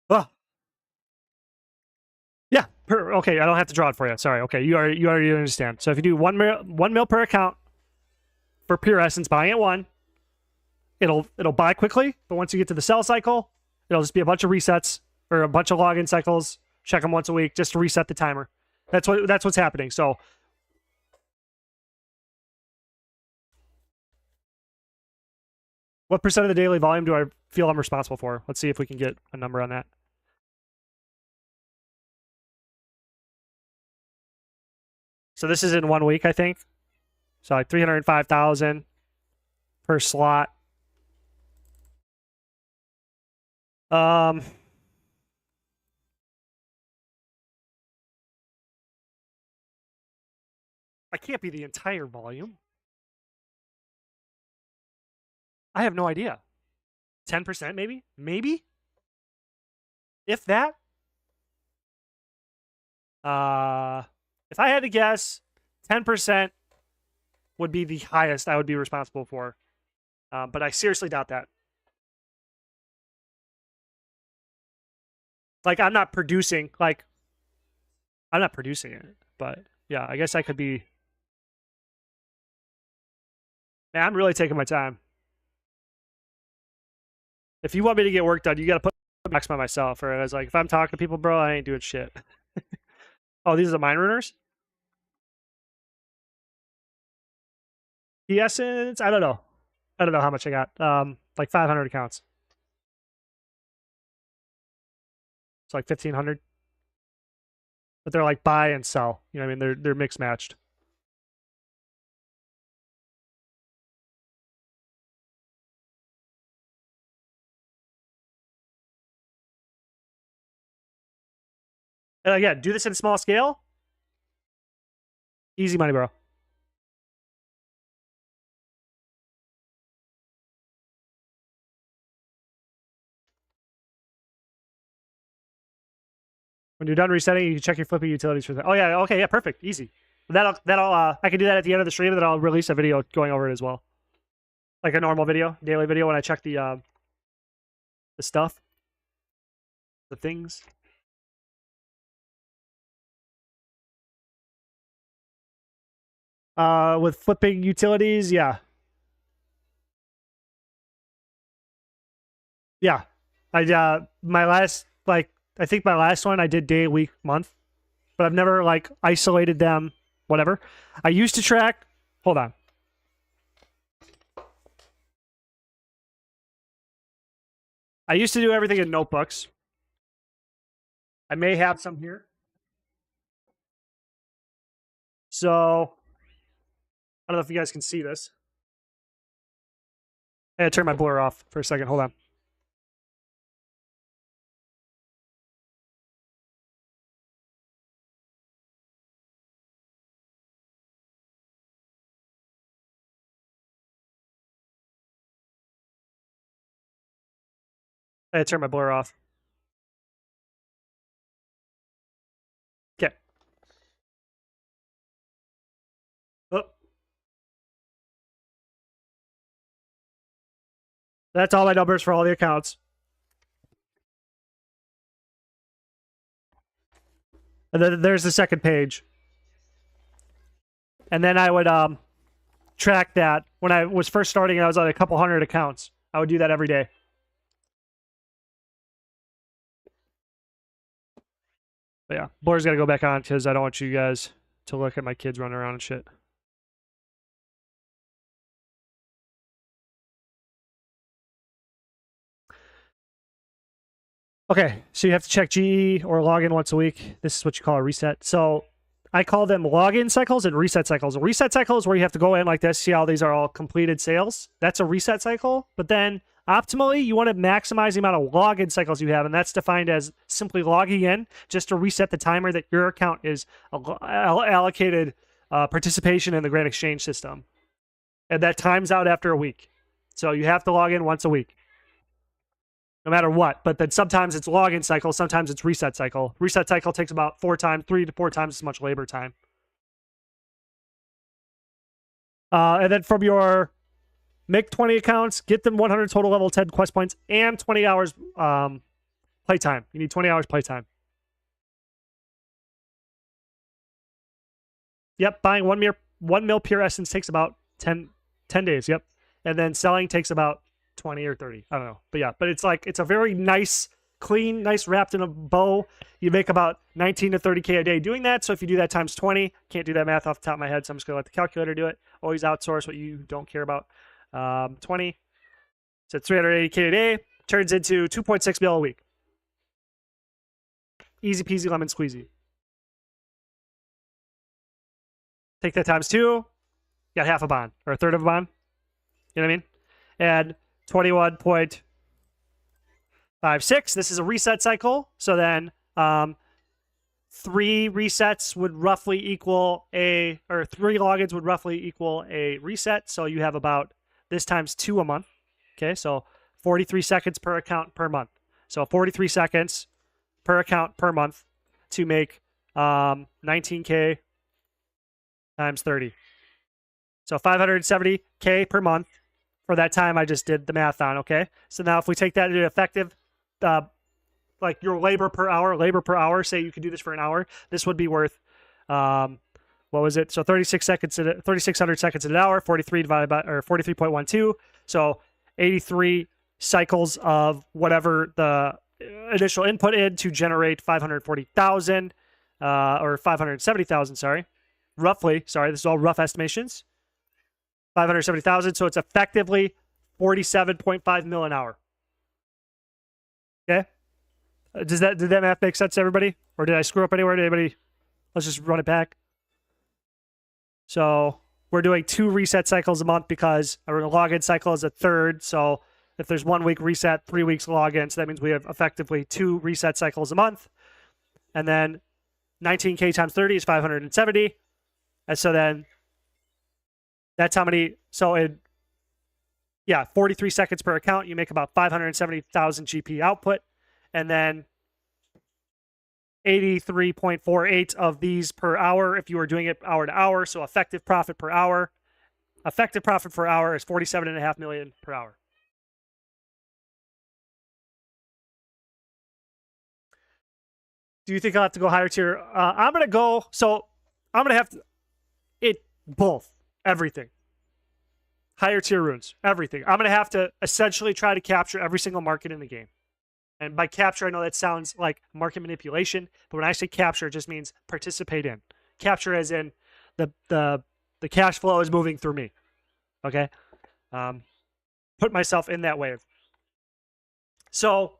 Oh. Yeah. Okay, I don't have to draw it for you. Sorry. Okay, you already understand. So if you do one mil per account for Pure Essence, buying it one, it'll buy quickly. But once you get to the sell cycle, it'll just be a bunch of resets or a bunch of login cycles. Check them once a week just to reset the timer. That's what's happening. So. What percent of the daily volume do I feel I'm responsible for? Let's see if we can get a number on that. So this is in 1 week, I think. So like 305,000 per slot. I can't be the entire volume. I have no idea. 10% maybe? Maybe? If that? If I had to guess, 10% would be the highest I would be responsible for. But I seriously doubt that. Like, I'm not producing it. But yeah, I guess I could be. Man, I'm really taking my time. If you want me to get work done, you got to put max by myself. Or I was like, if I'm talking to people, bro, I ain't doing shit. Oh, these are the mine runners? The essence? I don't know. I don't know how much I got. Like 500 accounts. It's like 1,500. But they're like buy and sell. You know what I mean? They're mixed matched. And again, do this in small scale. Easy money, bro. When you're done resetting, you can check your flipping utilities for that. Oh yeah, okay, yeah, perfect, easy. That'll I can do that at the end of the stream, and then I'll release a video going over it as well, like a normal video, daily video when I check the stuff, the things. With flipping utilities, yeah. Yeah. My last, like, I think my last one I did day, week, month, but I've never like isolated them, whatever. I used to track, hold on. I used to do everything in notebooks. I may have some here. So, I don't know if you guys can see this. I gotta turn my blur off for a second. Hold on. I gotta turn my blur off. Okay. Oh. That's all my numbers for all the accounts. And then there's the second page. And then I would track that. When I was first starting, I was on a couple hundred accounts. I would do that every day. But yeah, Blur's got to go back on because I don't want you guys to look at my kids running around and shit. Okay, so you have to check GE or log in once a week. This is what you call a reset. So I call them login cycles and reset cycles. A reset cycle is where you have to go in like this, see how these are all completed sales. That's a reset cycle. But then optimally, you want to maximize the amount of login cycles you have, and that's defined as simply logging in just to reset the timer that your account is allocated participation in the Grand Exchange system. And that times out after a week. So you have to log in once a week, no matter what. But then sometimes it's login cycle, sometimes it's reset cycle. Reset cycle takes about 3 to 4 times as much labor time. And then from your make 20 accounts, get them 100 total level 10 quest points, and 20 hours playtime. You need 20 hours playtime. Yep, buying 1 mil pure essence takes about 10 days. Yep. And then selling takes about 20 or 30. I don't know. But yeah, but it's like, it's a very nice, clean, nice wrapped in a bow. You make about 19 to 30K a day doing that. So if you do that times 20, can't do that math off the top of my head, so I'm just going to let the calculator do it. Always outsource what you don't care about. 20, so 380K a day turns into 2.6 mil a week. Easy peasy lemon squeezy. Take that times 2, got half a bond, or a third of a bond. You know what I mean? And 21.56. This is a reset cycle. So then 3 resets would roughly equal or 3 logins would roughly equal a reset. So you have about this times 2 a month. Okay, so 43 seconds per account per month. So 43 seconds per account per month to make 19K times 30. So 570K per month for that time I just did the math on, okay? So now if we take that into effective, like your labor per hour, say you could do this for an hour, this would be worth, what was it? So 3,600 seconds an hour, 43 divided by, or 43.12. So 83 cycles of whatever the initial input in to generate 540,000, or 570,000, sorry. Roughly, sorry, this is all rough estimations. 570,000, so it's effectively 47.5 mil an hour. Okay? Did that math make sense to everybody? Or did I screw up anywhere? Did anybody? Let's just run it back. So we're doing 2 reset cycles a month because our login cycle is a third. So if there's 1 week reset, 3 weeks login, so that means we have effectively 2 reset cycles a month. And then 19K times 30 is 570. And so then that's how many, so in, 43 seconds per account, you make about 570,000 GP output. And then 83.48 of these per hour if you are doing it hour to hour. So effective profit per hour. Effective profit per hour is 47.5 million per hour. Do you think I'll have to go higher tier? I'm going to go, so I'm going to have to, both, everything. Higher tier runes, everything. I'm going to have to essentially try to capture every single market in the game. And by capture, I know that sounds like market manipulation, but when I say capture, it just means participate in. Capture as in the cash flow is moving through me. Okay? Put myself in that wave. So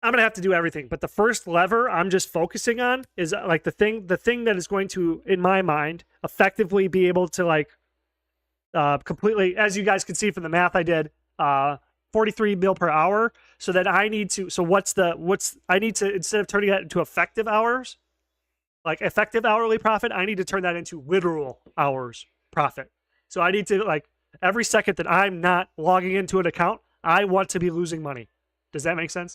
I'm going to have to do everything, but the first lever I'm just focusing on is like the thing that is going to, in my mind, effectively be able to like completely, as you guys can see from the math I did, 43 mil per hour. So that I need to, I need to, instead of turning that into effective hours, like effective hourly profit, I need to turn that into literal hours profit. So I need to, like, every second that I'm not logging into an account, I want to be losing money. Does that make sense?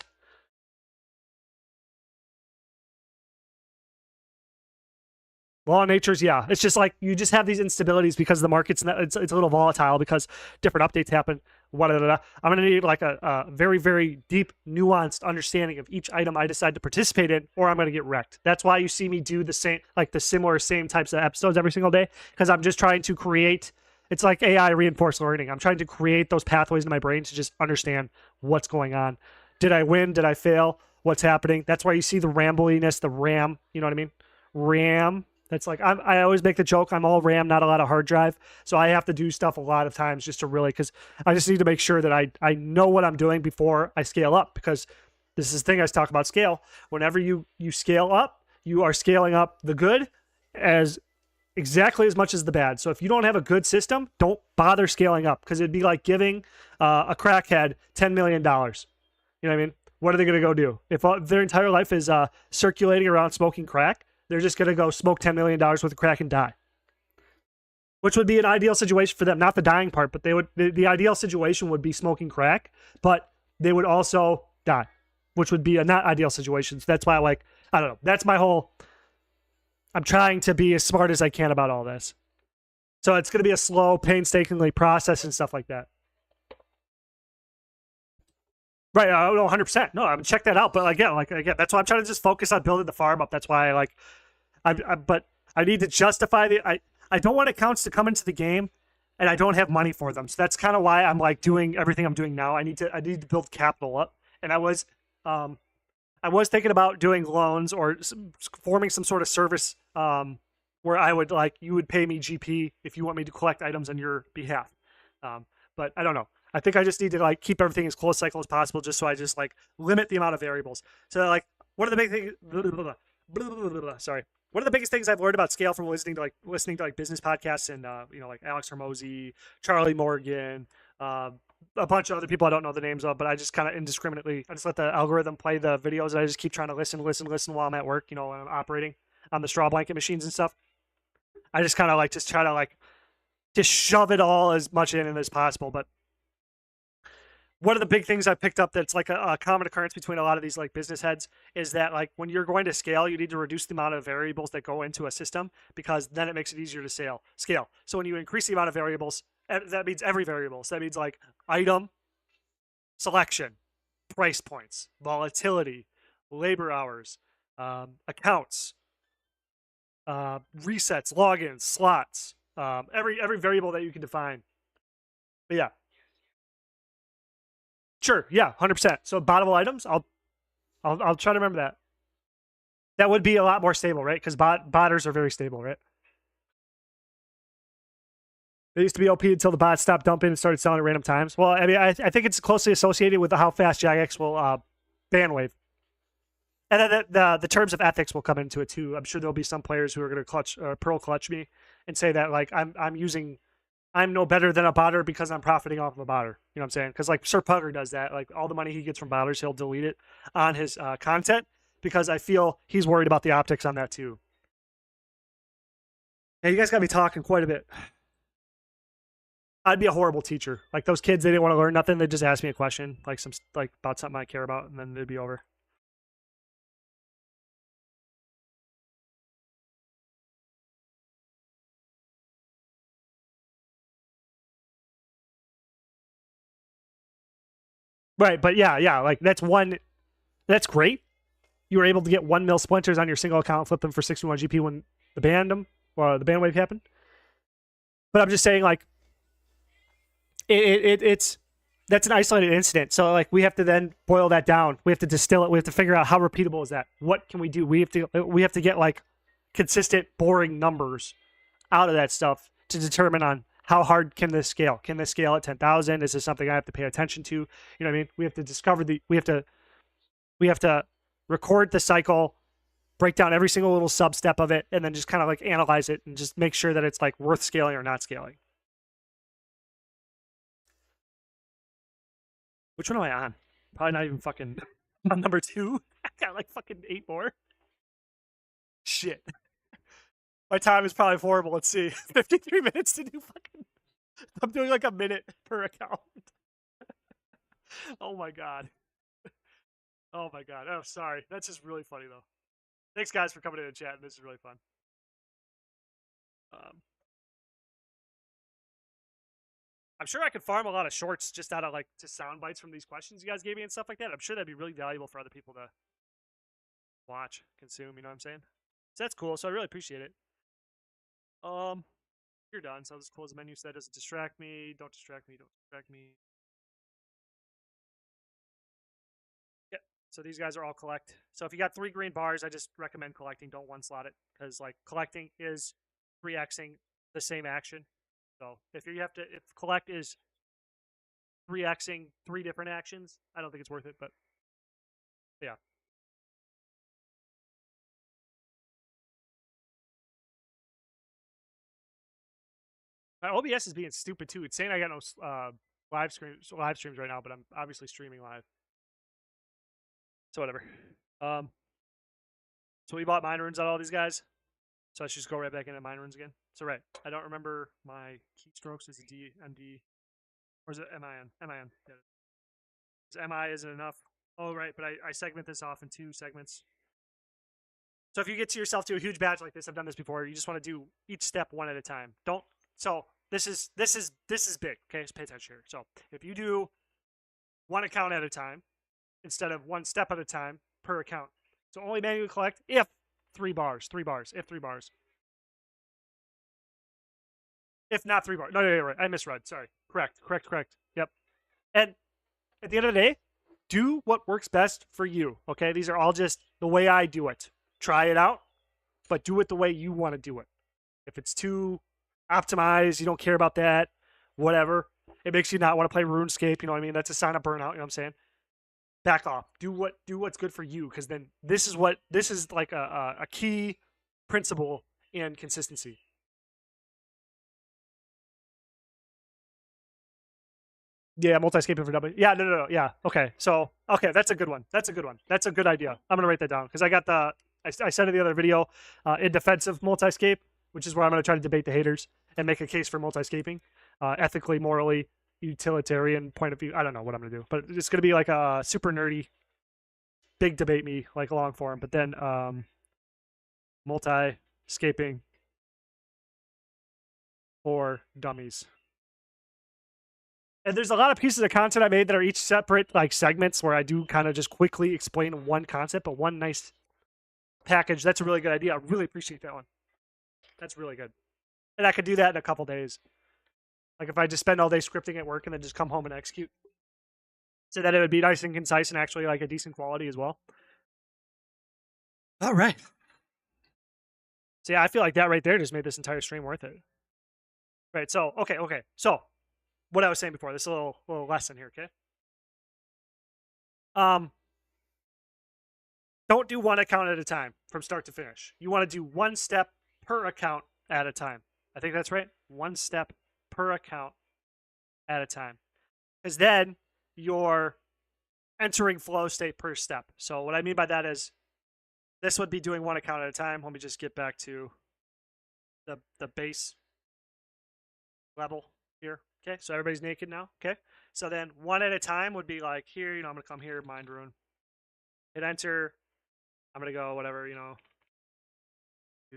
Law of nature's, yeah. It's just like you just have these instabilities because the market's it's a little volatile because different updates happen. I'm going to need like a very, very deep, nuanced understanding of each item I decide to participate in, or I'm going to get wrecked. That's why you see me do the same, like the same types of episodes every single day, because I'm just trying to create. It's like AI reinforced learning. I'm trying to create those pathways in my brain to just understand what's going on. Did I win? Did I fail? what's happening. That's why you see the rambliness, the RAM. You know what I mean? RAM. That's like I always make the joke. I'm all RAM, not a lot of hard drive. So I have to do stuff a lot of times just to really, because I just need to make sure that I know what I'm doing before I scale up. Because this is the thing I talk about scale. Whenever you scale up, you are scaling up the good as exactly as much as the bad. So if you don't have a good system, don't bother scaling up, because it'd be like giving a crackhead $10 million. You know what I mean? What are they going to go do? If their entire life is circulating around smoking crack, they're just going to go smoke $10 million worth of crack and die. Which would be an ideal situation for them. Not the dying part, but the ideal situation would be smoking crack, but they would also die, which would be a not ideal situation. So that's why I don't know. That's my whole, I'm trying to be as smart as I can about all this. So it's going to be a slow, painstakingly process and stuff like that. Right, 100%. No, I would check that out. But again, that's why I'm trying to just focus on building the farm up. That's why but I need to justify I don't want accounts to come into the game, and I don't have money for them. So that's kind of why I'm like doing everything I'm doing now. I need to build capital up, and I was thinking about doing loans or forming some sort of service where I would you would pay me GP if you want me to collect items on your behalf. But I don't know. I think I just need to keep everything as close cycle as possible, just so I just limit the amount of variables. So one of the big things, sorry, one of the biggest things I've learned about scale from listening to business podcasts and Alex Hormozy, Charlie Morgan, a bunch of other people I don't know the names of, but I just kind of indiscriminately, I just let the algorithm play the videos, and I just keep trying to listen while I'm at work, when I'm operating on the straw blanket machines and stuff. I just kind of just try to just shove it all as much in as possible. But one of the big things I picked up that's a common occurrence between a lot of these business heads is that when you're going to scale, you need to reduce the amount of variables that go into a system, because then it makes it easier to scale. So when you increase the amount of variables, that means every variable. So that means item, selection, price points, volatility, labor hours, accounts, resets, logins, slots, every variable that you can define. But yeah. Sure, yeah, 100%. So bottable items, I'll try to remember that. That would be a lot more stable, right? Because botters are very stable, right? They used to be OP until the bots stopped dumping and started selling at random times. Well, I mean, I think it's closely associated with how fast Jagex will ban wave. And then the terms of ethics will come into it too. I'm sure there'll be some players who are going to pearl clutch me and say that I'm no better than a botter because I'm profiting off of a botter. You know what I'm saying? Because Sir Pugger does that. All the money he gets from botters, he'll delete it on his content, because I feel he's worried about the optics on that too. Yeah, you guys got me talking quite a bit. I'd be a horrible teacher. Those kids, they didn't want to learn nothing. They just ask me a question, about something I care about, and then it'd be over. Right, but yeah, that's great. You were able to get 1 mil splinters on your single account, flip them for 61 GP when the the ban wave happened. But I'm just saying, it's that's an isolated incident. So we have to then boil that down. We have to distill it. We have to figure out how repeatable is that. What can we do? We have to get consistent, boring numbers out of that stuff to determine on how hard can this scale. Can this scale at 10,000? Is this something I have to pay attention to? You know what I mean? We have to discover we have to record the cycle, break down every single little sub step of it, and then just kind of analyze it and just make sure that it's worth scaling or not scaling. Which one am I on? Probably not even fucking on number 2. I got fucking 8 more. Shit. My time is probably horrible. Let's see. 53 minutes to do fucking. I'm doing a minute per account. Oh my god. Oh my god. Oh, sorry. That's just really funny though. Thanks guys for coming in and chatting. This is really fun. I'm sure I could farm a lot of shorts just out of just sound bites from these questions you guys gave me and stuff like that. I'm sure that'd be really valuable for other people to watch, consume. You know what I'm saying? So that's cool. So I really appreciate it. You're done. So I'll just close the menu so that doesn't distract me. Don't distract me. Don't distract me. So these guys are all collect. So if you got 3 green bars, I just recommend collecting. Don't one slot it, because like collecting is 3xing the same action. So if collect is 3xing 3 different actions, I don't think it's worth it. But yeah. My OBS is being stupid too. It's saying I got no live streams right now, but I'm obviously streaming live. So whatever. So we bought mine runes on all these guys. So I should just go right back into mine runes again. So right, I don't remember my keystrokes. Is it D, MD, or is it MIN? MIN. Yeah. MI isn't enough. Oh right, but I segment this off in 2 segments. So if you get to yourself to a huge batch like this, I've done this before. You just want to do each step one at a time. Don't. So this is big. Okay, just pay attention here. So if you do 1 account at a time instead of 1 step at a time per account. So only manually collect if 3 bars. 3 bars. If 3 bars. If not 3 bars. No, right. I misread. Sorry. Correct. Yep. And at the end of the day, do what works best for you. Okay, these are all just the way I do it. Try it out, but do it the way you want to do it. If it's too optimized, you don't care about that, whatever. It makes you not want to play RuneScape. You know what I mean? That's a sign of burnout. You know what I'm saying? Back off. Do what's good for you, because then this is like a key principle in consistency. Yeah, multiscaping for W. Yeah, no. Yeah, okay. So, okay, that's a good one. That's a good idea. I'm gonna write that down, because I got I said in the other video, in defense of multiscape, which is where I'm gonna try to debate the haters and make a case for multiscaping, ethically, morally, utilitarian point of view. I don't know what I'm gonna do, but it's gonna be like a super nerdy, big debate me, like long form. But then multiscaping for dummies. And there's a lot of pieces of content I made that are each separate like segments where I do kind of just quickly explain one concept, but one nice package. That's a really good idea. I really appreciate that one. That's really good. And I could do that in a couple days. Like if I just spend all day scripting at work and then just come home and execute. So that it would be nice and concise and actually like a decent quality as well. All right. So yeah, I feel like that right there just made this entire stream worth it. Right. So okay. So what I was saying before, this is a little lesson here, okay? Don't do 1 account at a time from start to finish. You want to do 1 step per account at a time. I think that's right. 1 step per account at a time. Because then you're entering flow state per step. So what I mean by that is this would be doing 1 account at a time. Let me just get back to the base level here. Okay, so everybody's naked now. Okay, so then 1 at a time would be like here, I'm going to come here, mind rune. Hit enter. I'm going to go whatever, do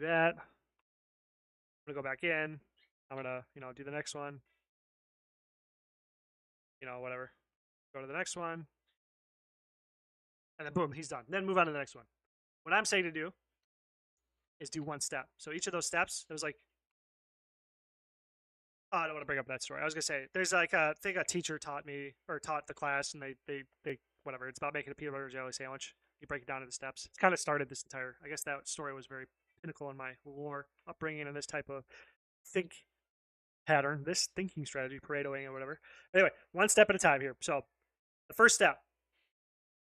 that. I'm going to go back in. I'm going to, do the next one. Whatever. Go to the next one. And then boom, he's done. Then move on to the next one. What I'm saying to do is do 1 step. So each of those steps, it was like, oh, I don't want to bring up that story. I was going to say, there's like I think a teacher taught me, or taught the class, and they whatever. It's about making a peanut butter jelly sandwich. You break it down into steps. It's kind of started this entire, I guess that story was very pinnacle in my lore upbringing and this type of pattern, this thinking strategy, Paretoing or whatever. Anyway, 1 step at a time here. So the first step,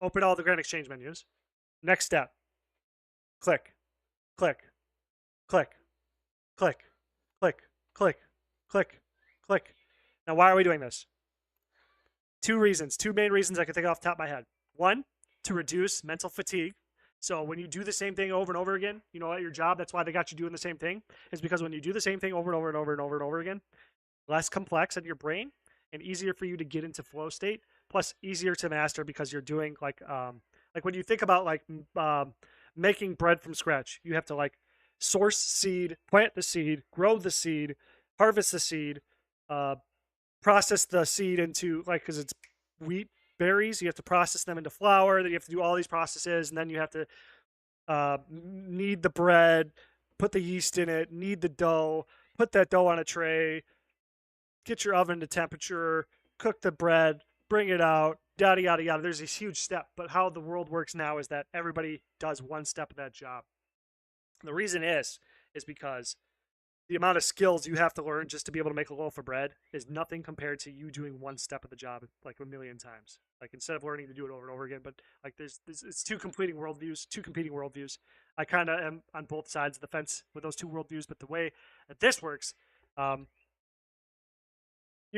open all the Grand Exchange menus. Next step, click, click, click, click, click, click, click, click. Now, why are we doing this? 2 reasons, 2 main reasons I can think off the top of my head. 1, to reduce mental fatigue. So when you do the same thing over and over again, at your job, that's why they got you doing the same thing, is because when you do the same thing over and over and over and over and over again, less complex in your brain and easier for you to get into flow state, plus easier to master because you're doing like when you think about like making bread from scratch, you have to like source seed, plant the seed, grow the seed, harvest the seed, process the seed into because it's wheat berries, you have to process them into flour, then you have to do all these processes, and then you have to knead the bread, put the yeast in it, knead the dough, put that dough on a tray, get your oven to temperature, cook the bread, bring it out, yada, yada, yada. There's this huge step. But how the world works now is that everybody does one step of that job. And the reason is because the amount of skills you have to learn just to be able to make a loaf of bread is nothing compared to you doing one step of the job like a million times. Like instead of learning to do it over and over again, but like there's it's two competing worldviews. I kind of am on both sides of the fence with those two worldviews, but the way that this works, you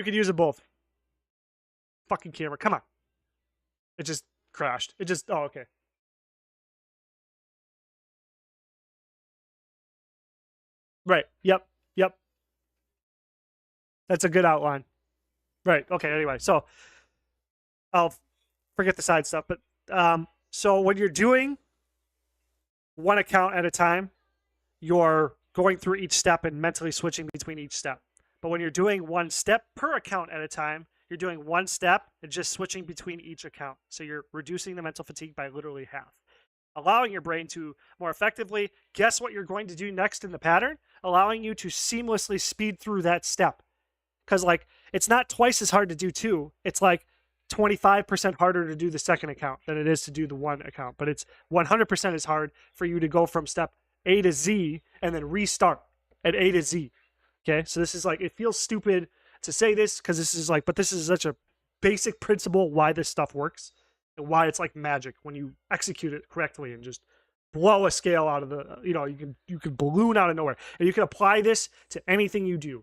could use them both. Fucking camera, come on! It just crashed. It just okay. Right. Yep. Yep. That's a good outline. Right. Okay. Anyway, so I'll forget the side stuff, but so when you're doing one account at a time, you're going through each step and mentally switching between each step. But when you're doing one step per account at a time, you're doing one step and just switching between each account. So you're reducing the mental fatigue by literally half, allowing your brain to more effectively guess what you're going to do next in the pattern, allowing you to seamlessly speed through that step. Because like it's not twice as hard to do two. It's like 25% harder to do the second account than it is to do the one account. But it's 100% as hard for you to go from step A to Z and then restart at A to Z. Okay, so this is like, it feels stupid to say this because this is like, but this is such a basic principle why this stuff works and why it's like magic when you execute it correctly and just blow a scale out of the, you can balloon out of nowhere. And you can apply this to anything you do.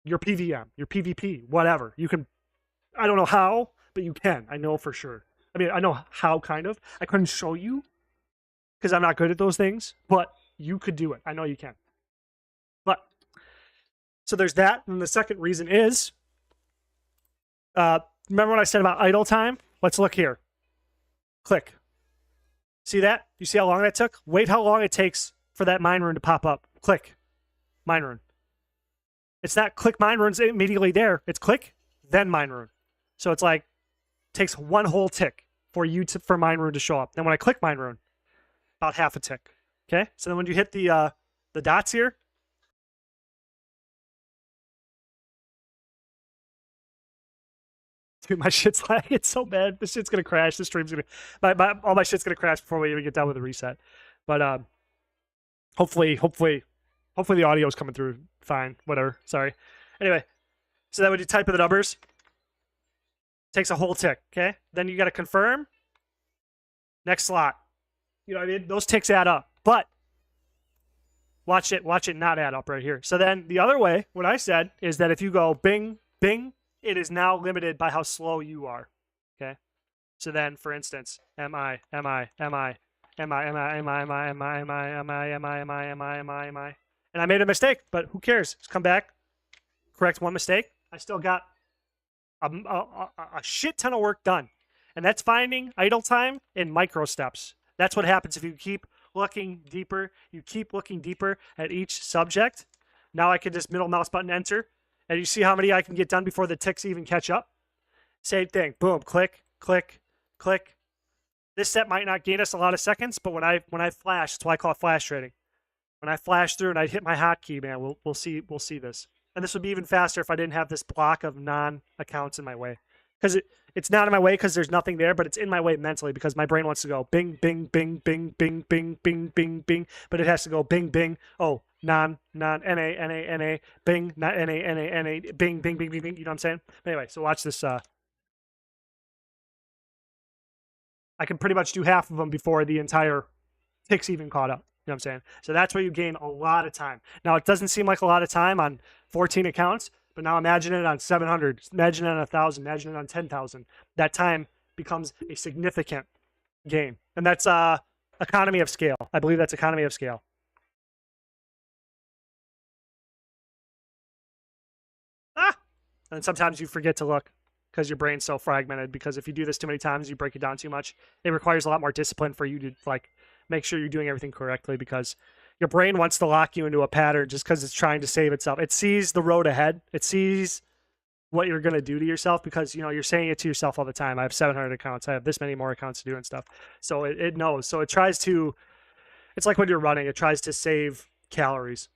Your PVM, your PvP, whatever. You can, I don't know how, but you can. I know for sure. I mean, I know how, kind of. I couldn't show you because I'm not good at those things, but you could do it. I know you can. But, so there's that. And the second reason is, remember what I said about idle time? Let's look here. Click. See that? You see how long that took? Wait how long it takes for that mine rune to pop up. Click. Mine rune. It's not click mine rune's immediately there. It's click, then mine rune. So it's like, takes one whole tick for mine rune to show up. Then when I click mine rune, about half a tick. Okay? So then when you hit the dots here, dude, my shit's lagging. It's so bad. This shit's gonna crash. This stream's gonna, all my shit's gonna crash before we even get done with the reset. But hopefully the audio's coming through fine. Whatever. Sorry. Anyway, so then when you type in the numbers, it takes a whole tick. Okay. Then you got to confirm. Next slot. You know what I mean? Those ticks add up. But watch it not add up right here. So then the other way, what I said is that if you go bing, bing, it is now limited by how slow you are. Okay. So then, for instance, am I? And I made a mistake, but who cares? Just come back, correct one mistake. I still got a shit ton of work done. And that's finding idle time in micro steps. That's what happens if you keep looking deeper. You keep looking deeper at each subject. Now I can just middle mouse button enter. And you see how many I can get done before the ticks even catch up? Same thing. Boom, click, click, click. This step might not gain us a lot of seconds, but when I flash, that's why I call it flash trading. When I flash through and I hit my hotkey, man, we'll see this. And this would be even faster if I didn't have this block of non-accounts in my way. Because it's not in my way because there's nothing there, but it's in my way mentally because my brain wants to go bing, bing, bing, bing, bing, bing, bing, bing, bing. But it has to go bing, bing. Oh, NA, bing, not NA, bing, bing, bing, bing, bing. You know what I'm saying? But anyway, so watch this. I can pretty much do half of them before the entire tick's even caught up. You know what I'm saying? So that's where you gain a lot of time. Now, it doesn't seem like a lot of time on 14 accounts, but now imagine it on 700, imagine it on 1,000, imagine it on 10,000. That time becomes a significant gain. And that's economy of scale. I believe that's economy of scale. And sometimes you forget to look because your brain's so fragmented, because if you do this too many times, you break it down too much. It requires a lot more discipline for you to like make sure you're doing everything correctly, because your brain wants to lock you into a pattern just because it's trying to save itself. It sees the road ahead. It sees what you're going to do to yourself because, you know, you're saying it to yourself all the time. I have 700 accounts. I have this many more accounts to do and stuff. So it knows. So it tries to, it's like when you're running, it tries to save calories.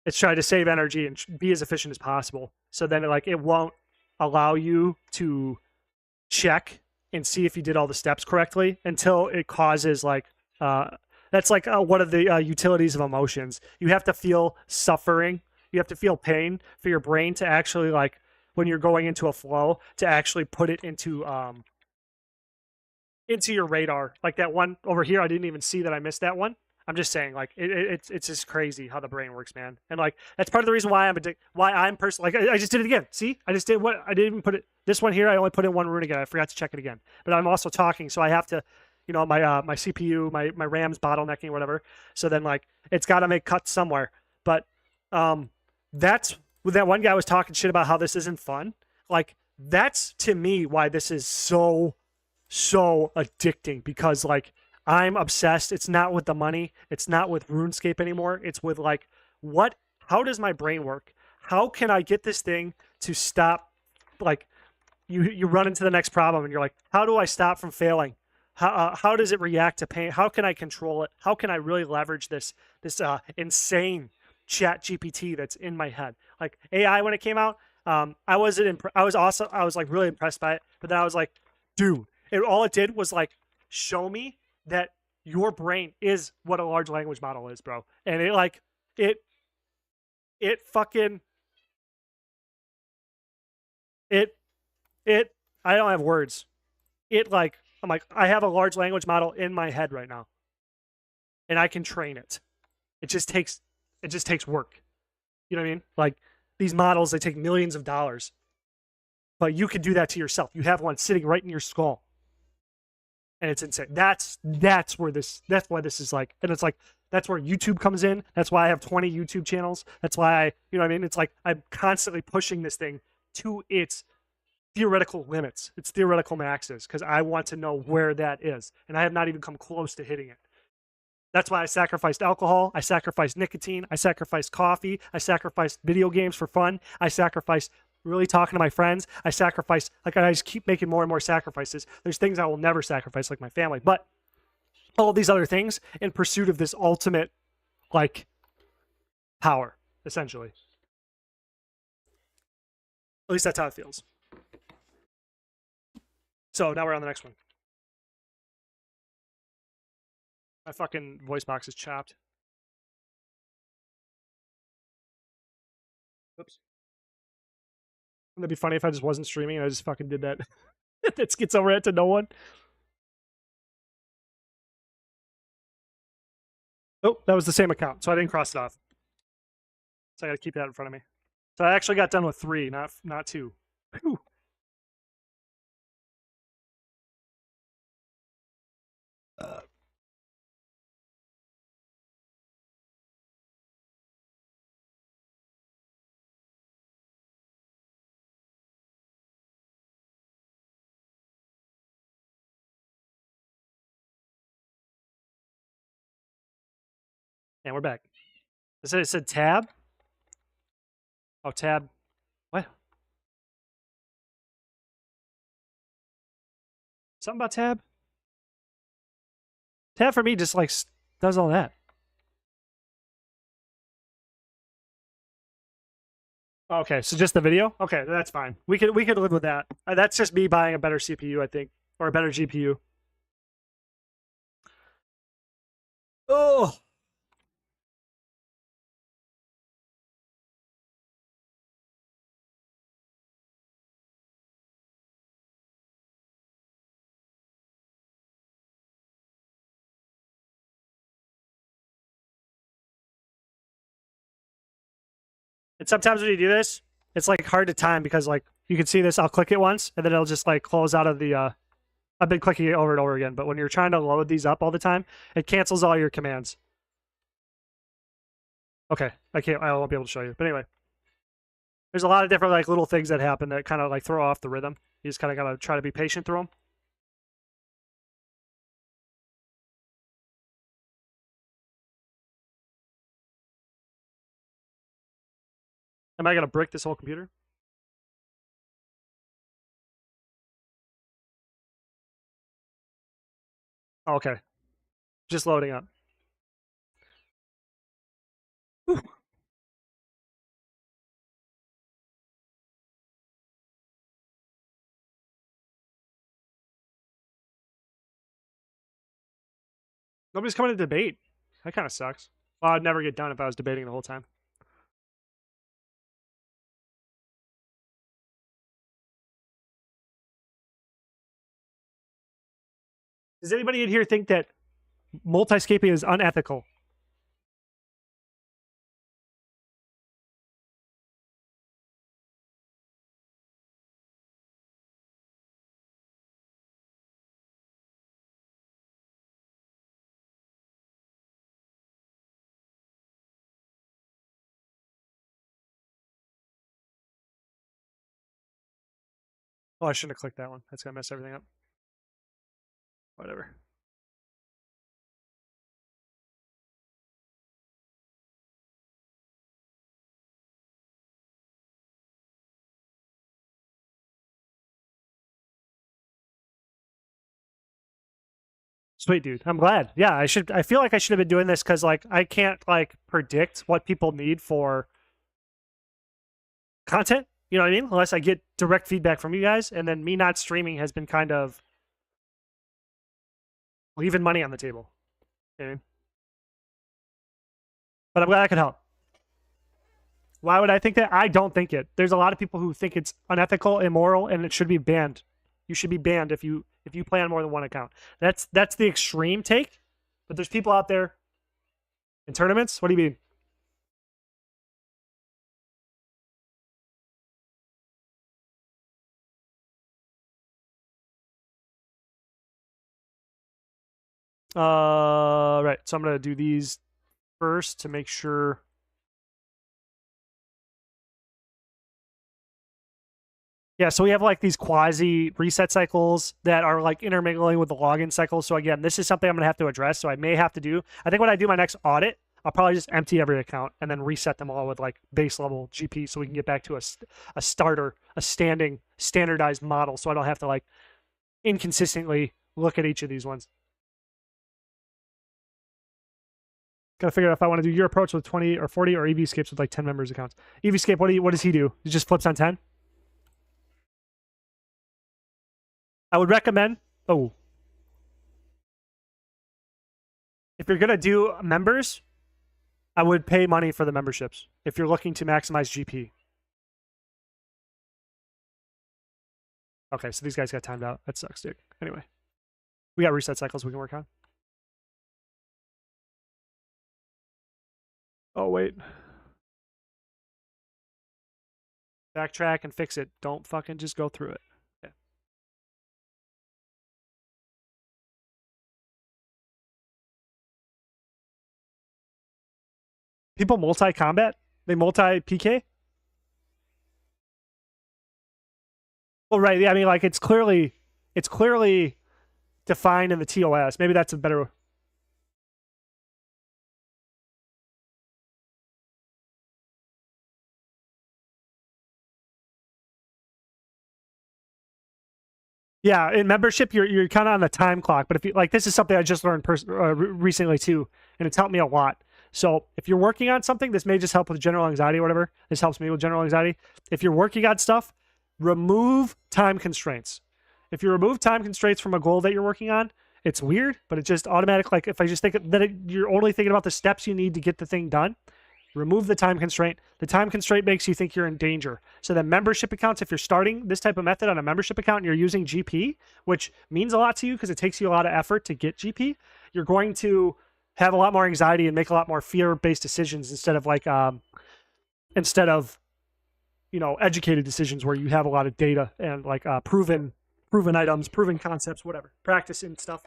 It's trying to save energy and be as efficient as possible. So then it won't allow you to check and see if you did all the steps correctly until it causes like that's like one of the utilities of emotions. You have to feel suffering. You have to feel pain for your brain to actually like when you're going into a flow to actually put it into your radar. Like that one over here, I didn't even see that I missed that one. I'm just saying, like it's just crazy how the brain works, man. And like that's part of the reason why I'm addicted. Why I'm personally like I just did it again. See, I just did what I didn't even put it. This one here, I only put in one rune again. I forgot to check it again. But I'm also talking, so I have to, you know, my CPU, my RAM's bottlenecking, whatever. So then like it's got to make cuts somewhere. But that's that one guy was talking shit about how this isn't fun. Like that's to me why this is so addicting because like I'm obsessed. It's not with the money. It's not with RuneScape anymore. It's with like what how does my brain work? How can I get this thing to stop like you run into the next problem and you're like, how do I stop from failing? How does it react to pain? How can I control it? How can I really leverage this insane chat GPT that's in my head? Like AI when it came out, I wasn't I was also I was like really impressed by it, but then I was like, dude, all it did was like show me that your brain is what a large language model is, bro. And it like it it fucking it it I don't have words. It like I'm like I have a large language model in my head right now and I can train it. It just takes work. You know what I mean? Like these models they take millions of dollars. But you can do that to yourself. You have one sitting right in your skull. And it's insane. That's where that's why this is like, and it's like that's where YouTube comes in. That's why I have 20 YouTube channels. That's why you know what I mean. It's like I'm constantly pushing this thing to its theoretical limits, its theoretical maxes, because I want to know where that is, and I have not even come close to hitting it. That's why I sacrificed alcohol. I sacrificed nicotine. I sacrificed coffee. I sacrificed video games for fun. I sacrificed really talking to my friends. I sacrificed, like, I just keep making more and more sacrifices. There's things I will never sacrifice, like my family, but all these other things in pursuit of this ultimate, like, power, essentially. At least that's how it feels. So now we're on the next one. My fucking voice box is chopped. Oops. Wouldn't that be funny if I just wasn't streaming and I just fucking did that? That skips over it to no one. Oh, that was the same account, so I didn't cross it off. So I got to keep that in front of me. So I actually got done with 3, not 2. Whew. And we're back. It said tab. Oh, tab. What? Something about tab? Tab for me just like does all that. Okay, so just the video. Okay, that's fine. We could live with that. That's just me buying a better CPU, I think, or a better GPU. Oh, and sometimes when you do this, it's like hard to time because like you can see this. I'll click it once, and then it'll just like close out of the. I've been clicking it over and over again, but when you're trying to load these up all the time, it cancels all your commands. Okay, I won't be able to show you, but anyway. There's a lot of different like little things that happen that kind of like throw off the rhythm. You just kind of gotta try to be patient through them. Am I gonna brick this whole computer? Oh, okay, just loading up. Whew. Nobody's coming to debate. That kind of sucks. Well, I'd never get done if I was debating the whole time. Does anybody in here think that multiscaping is unethical? Oh, I shouldn't have clicked that one. That's gonna mess everything up. Whatever. Sweet, dude. I'm glad. Yeah, I should. I feel like I should have been doing this because like I can't like predict what people need for content. You know what I mean? Unless I get direct feedback from you guys, and then me not streaming has been kind of leaving money on the table. You know what I mean? But I'm glad I could help. Why would I think that? I don't think it. There's a lot of people who think it's unethical, immoral, and it should be banned. You should be banned if you play on more than one account. That's the extreme take. But there's people out there in tournaments. What do you mean? Right. So I'm gonna do these first to make sure. Yeah, so we have like these quasi reset cycles that are like intermingling with the login cycles. So again, this is something I'm gonna have to address. So I may have to do. I think when I do my next audit, I'll probably just empty every account and then reset them all with like base level GP, so we can get back to a starter, a standardized model. So I don't have to like inconsistently look at each of these ones. Gotta figure out if I want to do your approach with 20 or 40 or EVscapes with like 10 members accounts. EVscape, what does he do? He just flips on 10? I would recommend. Oh, if you're gonna do members, I would pay money for the memberships if you're looking to maximize GP. Okay, so these guys got timed out. That sucks, dude. Anyway, we got reset cycles we can work on. Oh, wait. Backtrack and fix it. Don't fucking just go through it. Okay. People multi-combat? They multi-PK? Well, right. Yeah, I mean, like, it's clearly defined in the ToS. Maybe that's a better. Yeah, in membership, you're kind of on the time clock. But if you like, this is something I just learned recently too, and it's helped me a lot. So if you're working on something, this may just help with general anxiety or whatever. This helps me with general anxiety. If you're working on stuff, remove time constraints. If you remove time constraints from a goal that you're working on, it's weird, but it just automatic. Like if I just think that you're only thinking about the steps you need to get the thing done, remove the time constraint. The time constraint makes you think you're in danger. So the membership accounts, if you're starting this type of method on a membership account and you're using GP, which means a lot to you because it takes you a lot of effort to get GP, you're going to have a lot more anxiety and make a lot more fear-based decisions instead of educated decisions where you have a lot of data and like proven items, proven concepts, whatever, practice and stuff.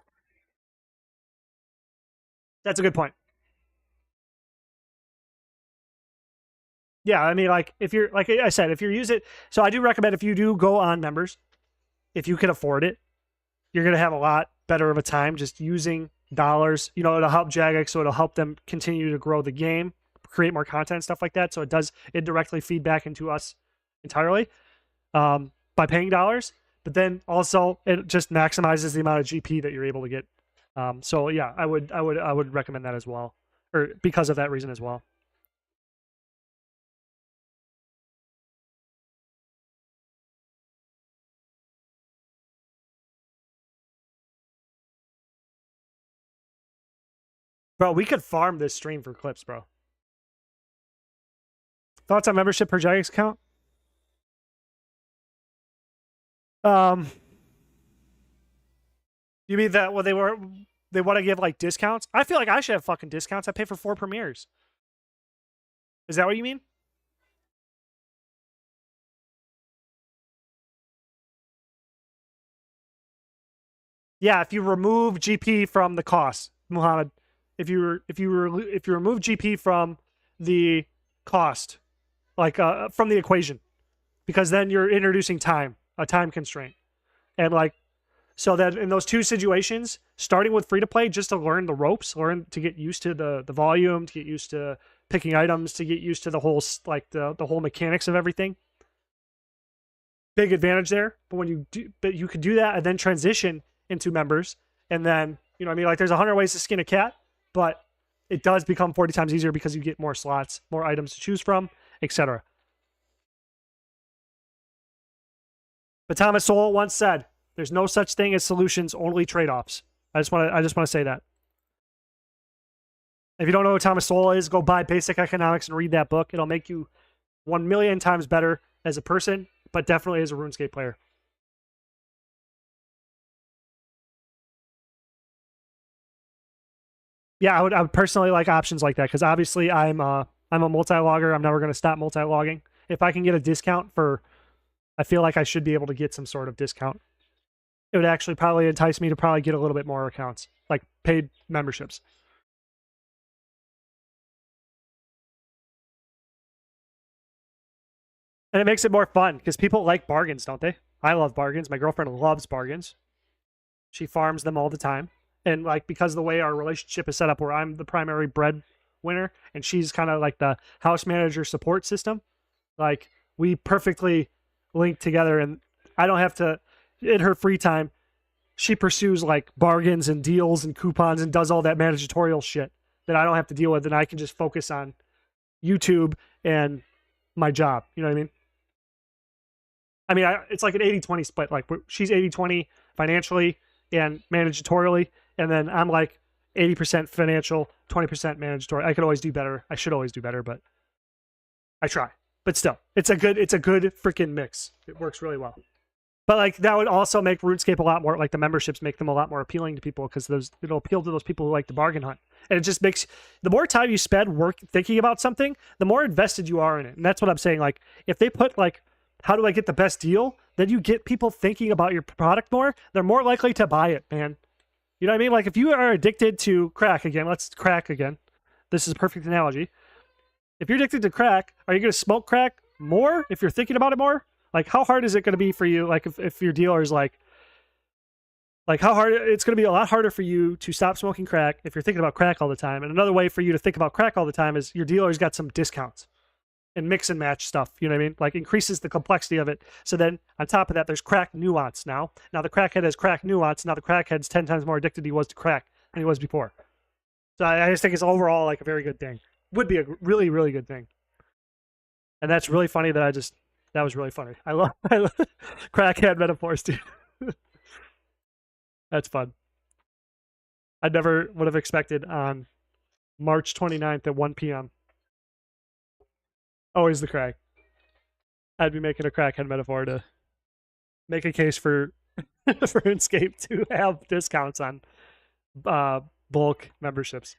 That's a good point. Yeah, I mean, like if you're like I said, if you use it, so I do recommend if you do go on members, if you can afford it, you're gonna have a lot better of a time just using dollars. You know, it'll help Jagex, so it'll help them continue to grow the game, create more content, stuff like that. So it does indirectly feed back into us entirely by paying dollars. But then also it just maximizes the amount of GP that you're able to get. So yeah, I would recommend that as well, or because of that reason as well. Bro, we could farm this stream for clips, bro. Thoughts on membership per Jagex account? You mean that they want to give like discounts? I feel like I should have fucking discounts. I pay for 4 premieres. Is that what you mean? Yeah, if you remove GP from the cost, Muhammad, if you remove GP from the cost, like from the equation, because then you're introducing a time constraint, and like so that in those two situations, starting with free to play just to learn the ropes, learn to get used to the volume, to get used to picking items, to get used to the whole like the whole mechanics of everything. Big advantage there. But when you do, but you could do that and then transition into members, and then you know what I mean, like there's 100 ways to skin a cat, but it does become 40 times easier because you get more slots, more items to choose from, etc. But Thomas Sowell once said, "There's no such thing as solutions, only trade-offs." I just want to say that. If you don't know who Thomas Sowell is, go buy Basic Economics and read that book. It'll make you 1,000,000 times better as a person, but definitely as a RuneScape player. Yeah, I would personally like options like that because obviously I'm a multi-logger. I'm never going to stop multi-logging. If I can get a discount for, I feel like I should be able to get some sort of discount. It would actually probably entice me to probably get a little bit more accounts, like paid memberships. And it makes it more fun because people like bargains, don't they? I love bargains. My girlfriend loves bargains. She farms them all the time. And like because of the way our relationship is set up where I'm the primary breadwinner and she's kind of like the house manager support system, like we perfectly link together and I don't have to in her free time she pursues like bargains and deals and coupons and does all that managerial shit that I don't have to deal with and I can just focus on YouTube and my job. You know what I mean? It's like an 80-20 split. Like she's 80-20 financially and managerially, and then I'm like 80% financial, 20% managerial. I could always do better. I should always do better, but I try. But still, it's a good freaking mix. It works really well. But like that would also make RuneScape a lot more like the memberships make them a lot more appealing to people because it'll appeal to those people who like the bargain hunt. And it just makes the more time you spend thinking about something, the more invested you are in it. And that's what I'm saying. Like if they put like how do I get the best deal? Then you get people thinking about your product more. They're more likely to buy it, man. You know what I mean? Like if you are addicted to crack again, let's crack again. This is a perfect analogy. If you're addicted to crack, are you going to smoke crack more if you're thinking about it more? Like how hard is it going to be for you? Like if your dealer is like how hard it's going to be a lot harder for you to stop smoking crack if you're thinking about crack all the time. And another way for you to think about crack all the time is your dealer's got some discounts and mix and match stuff. You know what I mean? Like increases the complexity of it. So then on top of that, there's crack nuance now. Now the crackhead has crack nuance. Now the crackhead's 10 times more addicted he was to crack than he was before. So I just think it's overall like a very good thing. Would be a really, really good thing. And that's really funny that was really funny. I love crackhead metaphors, dude. That's fun. I never would have expected on March 29th at 1 p.m. Always the crack. I'd be making a crackhead metaphor to make a case for for RuneScape to have discounts on bulk memberships.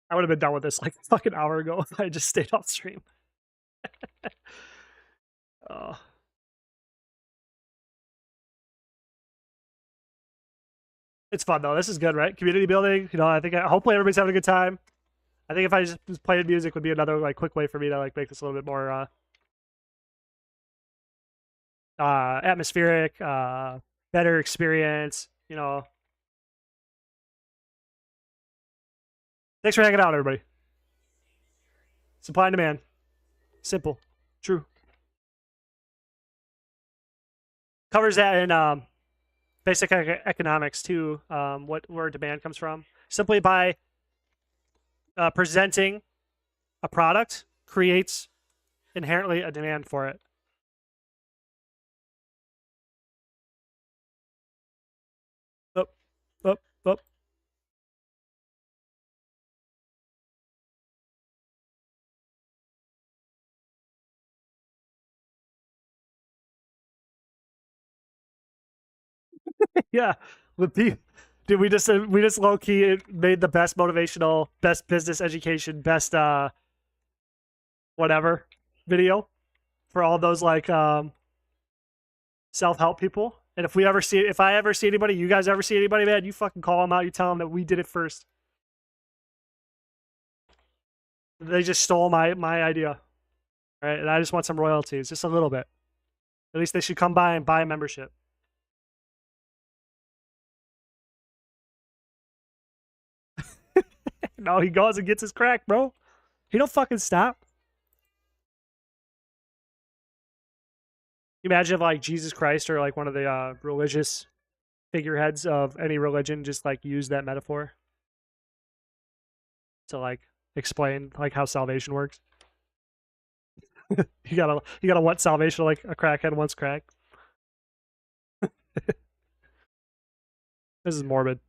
I would have been done with this like a fucking hour ago if I just stayed off stream. Oh. It's fun though. This is good, right? Community building. You know, hopefully everybody's having a good time. I think if I just played music would be another like quick way for me to like make this a little bit more atmospheric, better experience. You know. Thanks for hanging out, everybody. Supply and demand. Simple. True. Covers that in basic economics too. Where demand comes from. Simply by presenting a product creates inherently a demand for it. Yeah, with the dude, we just low key made the best motivational, best business education, best whatever video for all those like self help people. And if I ever see anybody, you guys ever see anybody, man, you fucking call them out. You tell them that we did it first. They just stole my idea, right? And I just want some royalties, just a little bit. At least they should come by and buy a membership. No, he goes and gets his crack, bro. He don't fucking stop. Imagine if like Jesus Christ or like one of the religious figureheads of any religion just like use that metaphor to like explain like how salvation works. You gotta want salvation like a crackhead wants crack. This is morbid.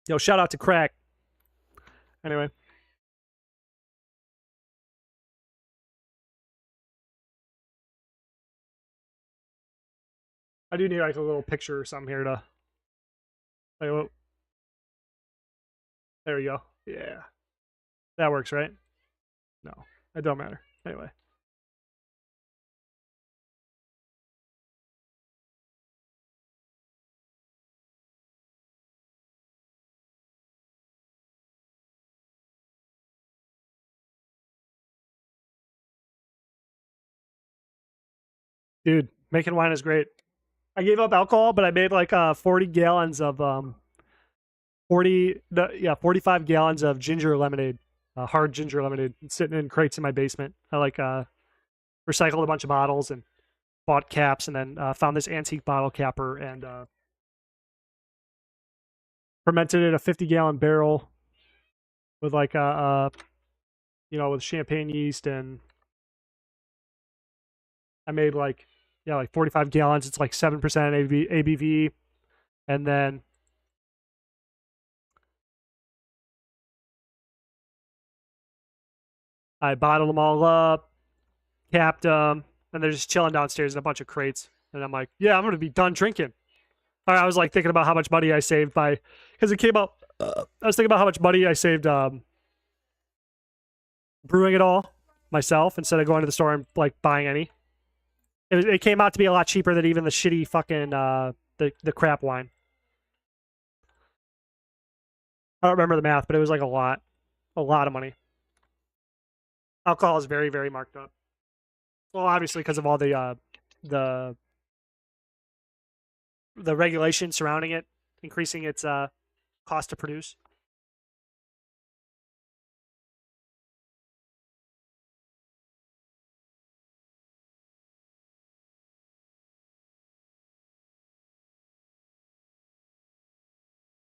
Yo, shout out to crack. Anyway, I do need like a little picture or something here to. Like, oh, there we go. Yeah, that works, right? No, it don't matter. Anyway, dude, making wine is great. I gave up alcohol, but I made like 40 gallons of 45 gallons of ginger lemonade, hard ginger lemonade, sitting in crates in my basement. I like recycled a bunch of bottles and bought caps, and then found this antique bottle capper and fermented it in a 50-gallon barrel with like with champagne yeast, and I made like 45 gallons. It's like 7% ABV, and then I bottled them all up, capped them, and they're just chilling downstairs in a bunch of crates. And I'm like, yeah, I'm gonna be done drinking. I was like thinking about how much money I saved because it came out. I was thinking about how much money I saved brewing it all myself instead of going to the store and like buying any. It came out to be a lot cheaper than even the shitty fucking the crap wine. I don't remember the math, but it was like a lot of money. Alcohol is very, very marked up. Well, obviously because of all the the regulation surrounding it, increasing its cost to produce.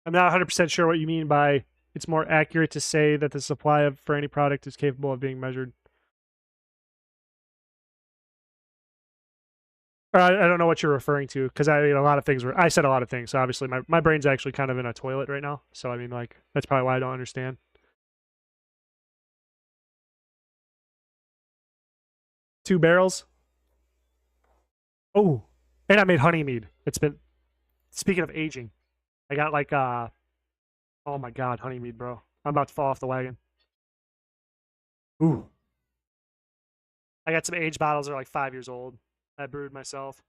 I'm not 100% sure what you mean by it's more accurate to say that the supply for any product is capable of being measured. I don't know what you're referring to because a lot of things I said a lot of things. So obviously, my brain's actually kind of in a toilet right now. So I mean, like that's probably why I don't understand. 2 barrels. Oh, and I made honey mead. It's been speaking of aging. I got like oh my god, honey mead, bro. I'm about to fall off the wagon. Ooh, I got some aged bottles that are like 5 years old. I brewed myself.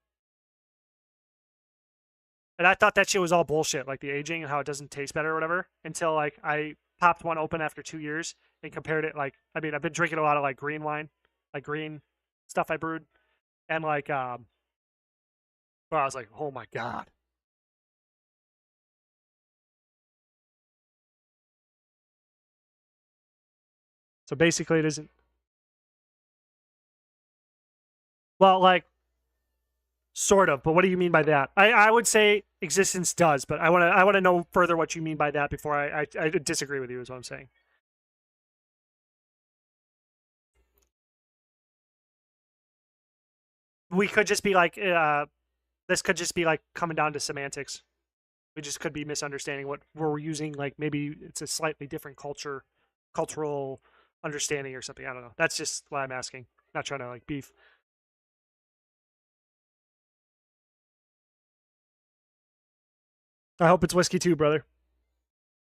And I thought that shit was all bullshit, like the aging and how it doesn't taste better or whatever, until like I popped one open after 2 years and compared it. Like, I mean, I've been drinking a lot of like green wine, like green stuff I brewed, and like, well, I was like, oh my god. So basically, it isn't. Well, like, sort of. But what do you mean by that? I would say existence does, but I want to know further what you mean by that before I disagree with you. Is what I'm saying. We could just be like, this could just be like coming down to semantics. We just could be misunderstanding what we're using. Like maybe it's a slightly different cultural understanding or something. I don't know. That's just why I'm asking. Not trying to like beef. I hope it's whiskey too, brother.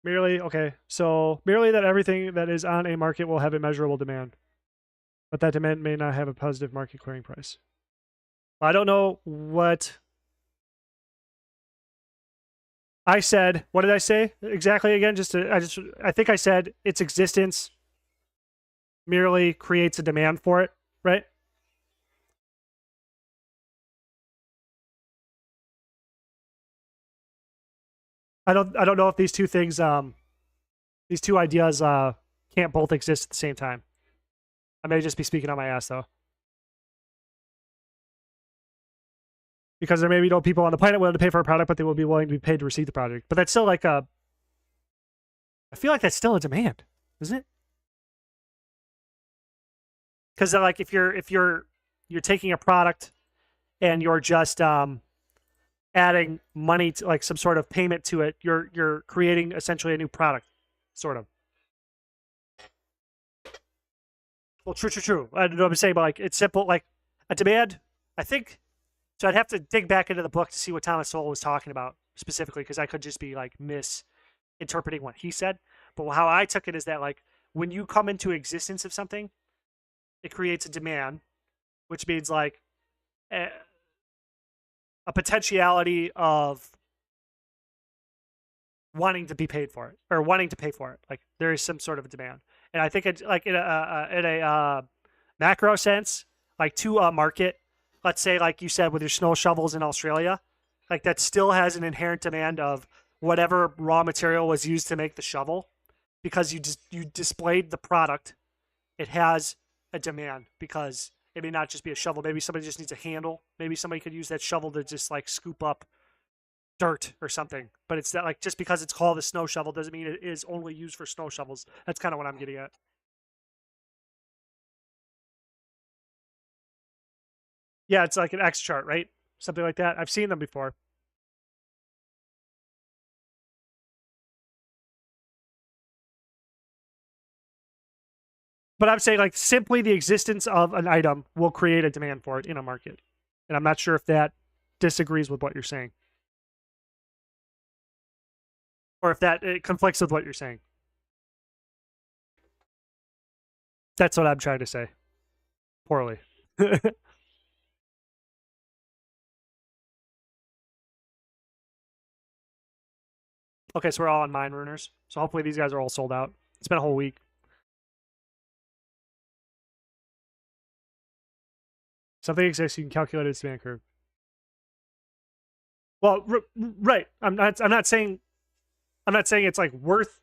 Merely that everything that is on a market will have a measurable demand, but that demand may not have a positive market clearing price. I don't know what I said. What did I say exactly again? I think I said its existence merely creates a demand for it, right? I don't know if these two things these two ideas can't both exist at the same time. I may just be speaking on my ass though. Because there may be no people on the planet willing to pay for a product, but they will be willing to be paid to receive the product. But that's still like I feel like that's still a demand, isn't it? Because like if you're taking a product and you're just adding money to like some sort of payment to it, you're creating essentially a new product, sort of. Well, true. I don't know what I'm saying, but like it's simple. Like a demand, I think. So I'd have to dig back into the book to see what Thomas Sowell was talking about specifically, because I could just be like misinterpreting what he said. But how I took it is that like when you come into existence of something, it creates a demand, which means like a potentiality of wanting to be paid for it or wanting to pay for it. Like there is some sort of a demand, and I think it's like in a macro sense, like to a market. Let's say, like you said, with your snow shovels in Australia, like that still has an inherent demand of whatever raw material was used to make the shovel, because you displayed the product. It has a demand because it may not just be a shovel. Maybe somebody just needs a handle. Maybe somebody could use that shovel to just like scoop up dirt or something. But it's not like just because it's called a snow shovel doesn't mean it is only used for snow shovels. That's kind of what I'm getting at. Yeah, it's like an X chart, right? Something like that. I've seen them before. But I'm saying like simply the existence of an item will create a demand for it in a market. And I'm not sure if that disagrees with what you're saying. Or if that it conflicts with what you're saying. That's what I'm trying to say. Poorly. Okay, so we're all on Mine Ruiners. So hopefully these guys are all sold out. It's been a whole week. Something exists, you can calculate its demand curve. Well, right. I'm not saying it's like worth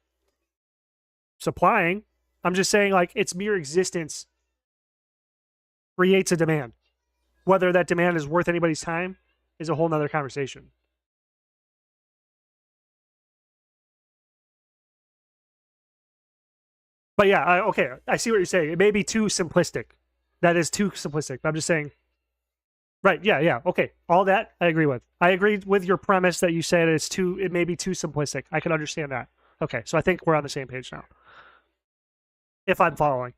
supplying. I'm just saying like its mere existence creates a demand. Whether that demand is worth anybody's time is a whole nother conversation. But yeah, okay, I see what you're saying. It may be too simplistic. That is too simplistic. But I'm just saying. Right? Yeah. Okay, all that I agree with. I agree with your premise that you said it may be too simplistic. I can understand that. Okay, so I think we're on the same page now. If I'm following.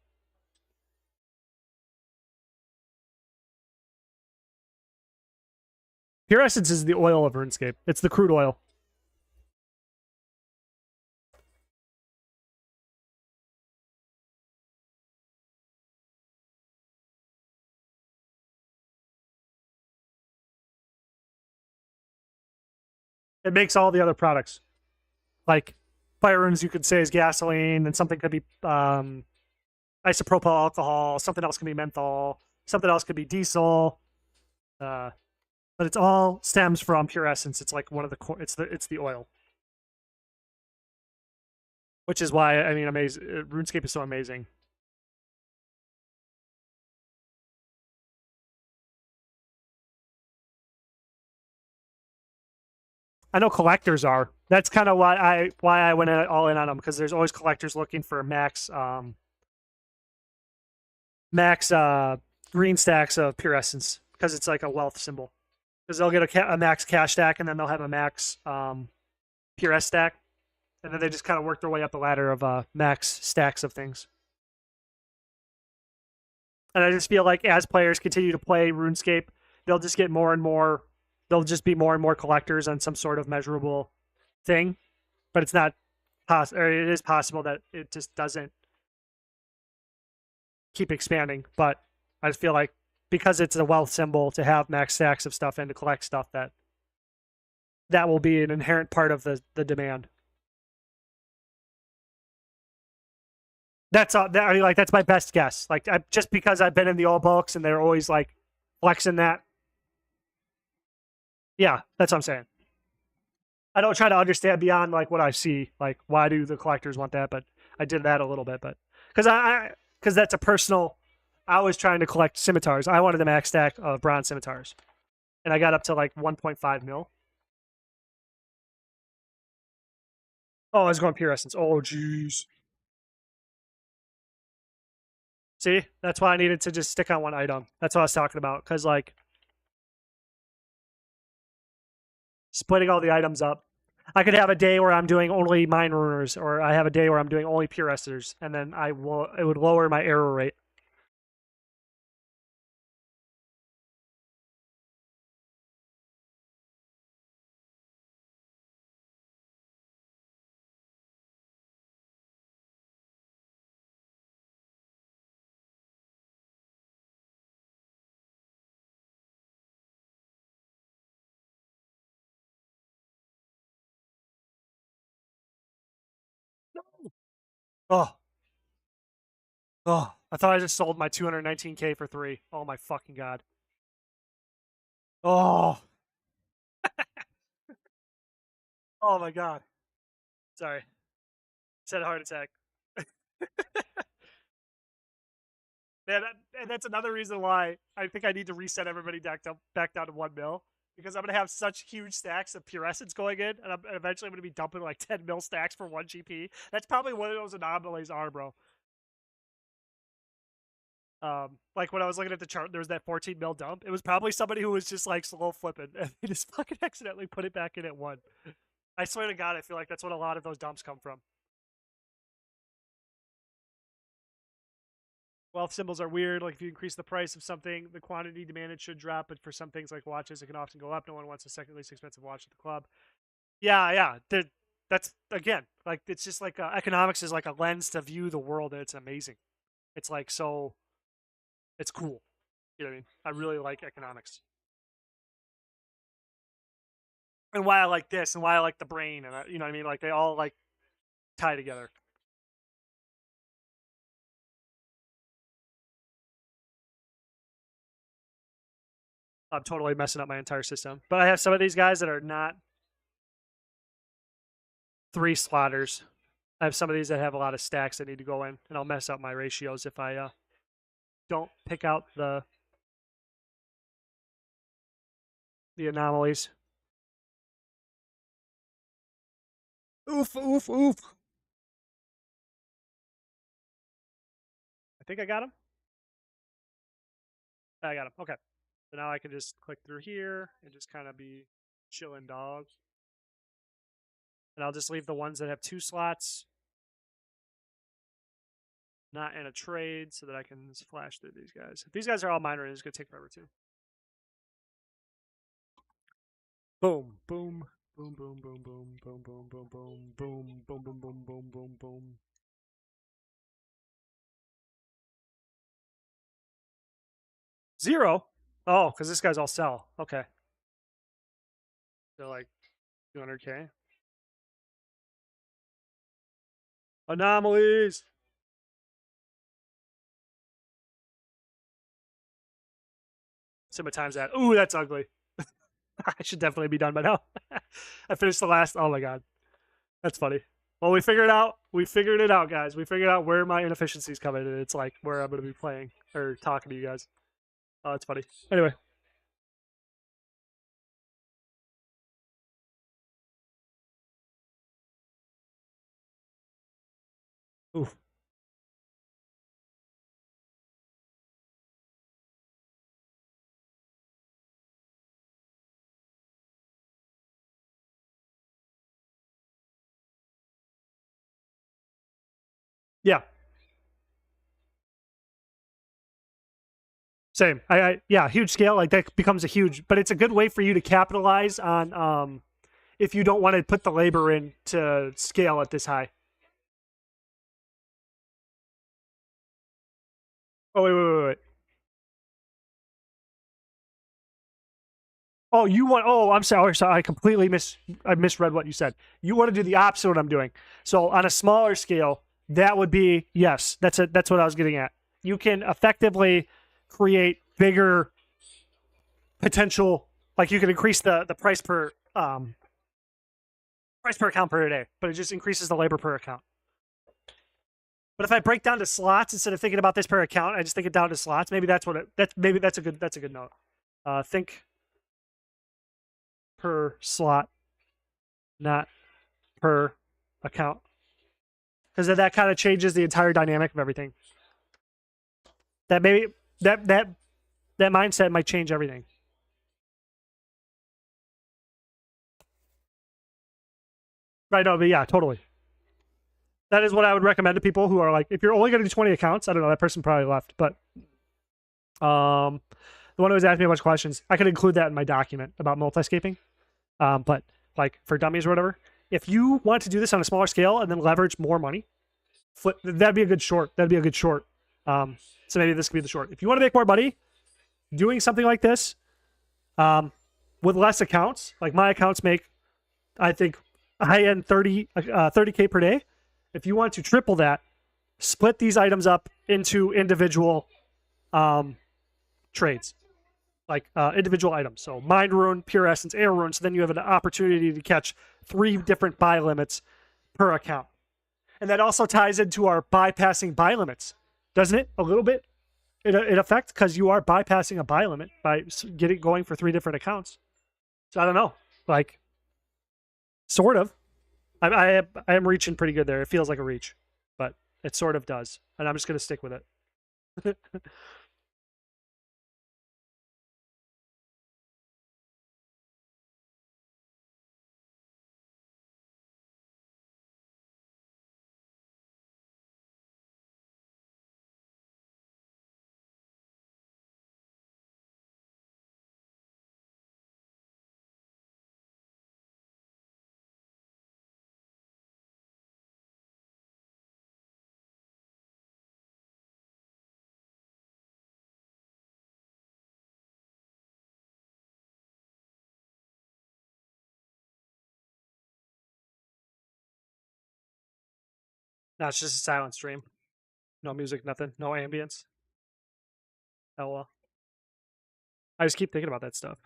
Pure Essence is the oil of RuneScape. It's the crude oil. It makes all the other products. Like fire runes, you could say is gasoline, and something could be isopropyl alcohol. Something else could be menthol. Something else could be diesel. But it's all stems from Pure Essence. It's like one of the core. It's the oil, which is why I mean, amazing. RuneScape is so amazing. I know collectors are. That's kind of why I went all in on them, because there's always collectors looking for max green stacks of Pure Essence, because it's like a wealth symbol. Because they'll get a max cash stack, and then they'll have a max Pure S stack, and then they just kind of work their way up the ladder of max stacks of things. And I just feel like as players continue to play RuneScape, they'll just get more and more. They'll just be more and more collectors on some sort of measurable thing, but it's not possible, or it is possible that it just doesn't keep expanding. But I feel like because it's a wealth symbol to have max stacks of stuff and to collect stuff, that will be an inherent part of the demand. That's that, I mean, like that's my best guess. Like just because I've been in the old books and they're always like flexing that. Yeah, that's what I'm saying. I don't try to understand beyond like what I see. Like why do the collectors want that? But I did that a little bit, but because that's a personal. I was trying to collect scimitars. I wanted the max stack of bronze scimitars, and I got up to like 1.5 mil. Oh, I was going pure essence. Oh, jeez. See, that's why I needed to just stick on one item. That's what I was talking about. Because like splitting all the items up. I could have a day where I'm doing only mine runners, or I have a day where I'm doing only pure esters, and then it would lower my error rate. Oh, oh! I thought I just sold my 219K for 3. Oh my fucking god! Oh, oh my god! Sorry, said heart attack. Man, and that's another reason why I think I need to reset everybody back down to 1 mil, because I'm gonna have such huge stacks of pure essence going in, and I'm eventually gonna be dumping like 10 mil stacks for 1 GP. That's probably one of those anomalies are, bro. Like when I was looking at the chart, there was that 14 mil dump. It was probably somebody who was just like slow flipping, and they just fucking accidentally put it back in at 1. I swear to God, I feel like that's what a lot of those dumps come from. Wealth symbols are weird. Like if you increase the price of something, the quantity demanded should drop. But for some things like watches, it can often go up. No one wants the second least expensive watch at the club. Yeah, yeah. That's again like it's just like economics is like a lens to view the world, and it's amazing. It's like so, it's cool. You know what I mean? I really like economics, and why I like this, and why I like the brain, and you know what I mean? Like they all like tie together. I'm totally messing up my entire system, but I have some of these guys that are not 3 slotters. I have some of these that have a lot of stacks that need to go in, and I'll mess up my ratios if I don't pick out the anomalies. Oof, oof, oof. I think I got him. I got him. Okay. So now I can just click through here and just kind of be chilling dog. And I'll just leave the ones that have 2 slots not in a trade so that I can just flash through these guys. If these guys are all minor, it's going to take forever too. Boom, boom, boom, boom, boom, boom, boom, boom, boom, boom, boom, boom, boom, boom, boom, boom, boom. 0? Oh, because this guy's all sell. Okay. They're like 200K. Anomalies. So many times that. Ooh, that's ugly. I should definitely be done by now. I finished the last. Oh my god, that's funny. Well, we figured it out. We figured it out, guys. We figured out where my inefficiencies come in, and it's like where I'm going to be playing or talking to you guys. Oh, it's funny. Anyway. Oof. Yeah. Same. Yeah, huge scale like that becomes a huge, but it's a good way for you to capitalize on if you don't want to put the labor in to scale at this high. Oh, wait. Oh, you want? Oh, I'm sorry. I completely misread what you said. You want to do the opposite of what I'm doing. So on a smaller scale, that would be yes. That's it. That's what I was getting at. You can effectively create bigger potential. Like you can increase the price per account per day, but it just increases the labor per account. But if I break down to slots instead of thinking about this per account, I just think it down to slots. Maybe that's what maybe that's a good note. Think per slot, not per account, because that kind of changes the entire dynamic of everything. That maybe that mindset might change everything. Right? No, but yeah, totally. That is what I would recommend to people who are like, if you're only going to do 20 accounts, I don't know, that person probably left, but the one who was asking me a bunch of questions, I could include that in my document about multiscaping. But like for dummies or whatever, if you want to do this on a smaller scale and then leverage more money, that'd be a good short. So maybe this could be the short. If you want to make more money, doing something like this with less accounts, like my accounts make, I think, high-end 30K per day. If you want to triple that, split these items up into individual trades, like individual items. So Mind Rune, Pure Essence, Air Rune. So then you have an opportunity to catch 3 different buy limits per account. And that also ties into our bypassing buy limits, doesn't it? A little bit. It affects because you are bypassing a buy limit by going for 3 different accounts. So I don't know, like, sort of. I am reaching pretty good there. It feels like a reach, but it sort of does, and I'm just gonna stick with it. No, it's just a silent stream. No music, nothing, no ambience. Oh well. I just keep thinking about that stuff.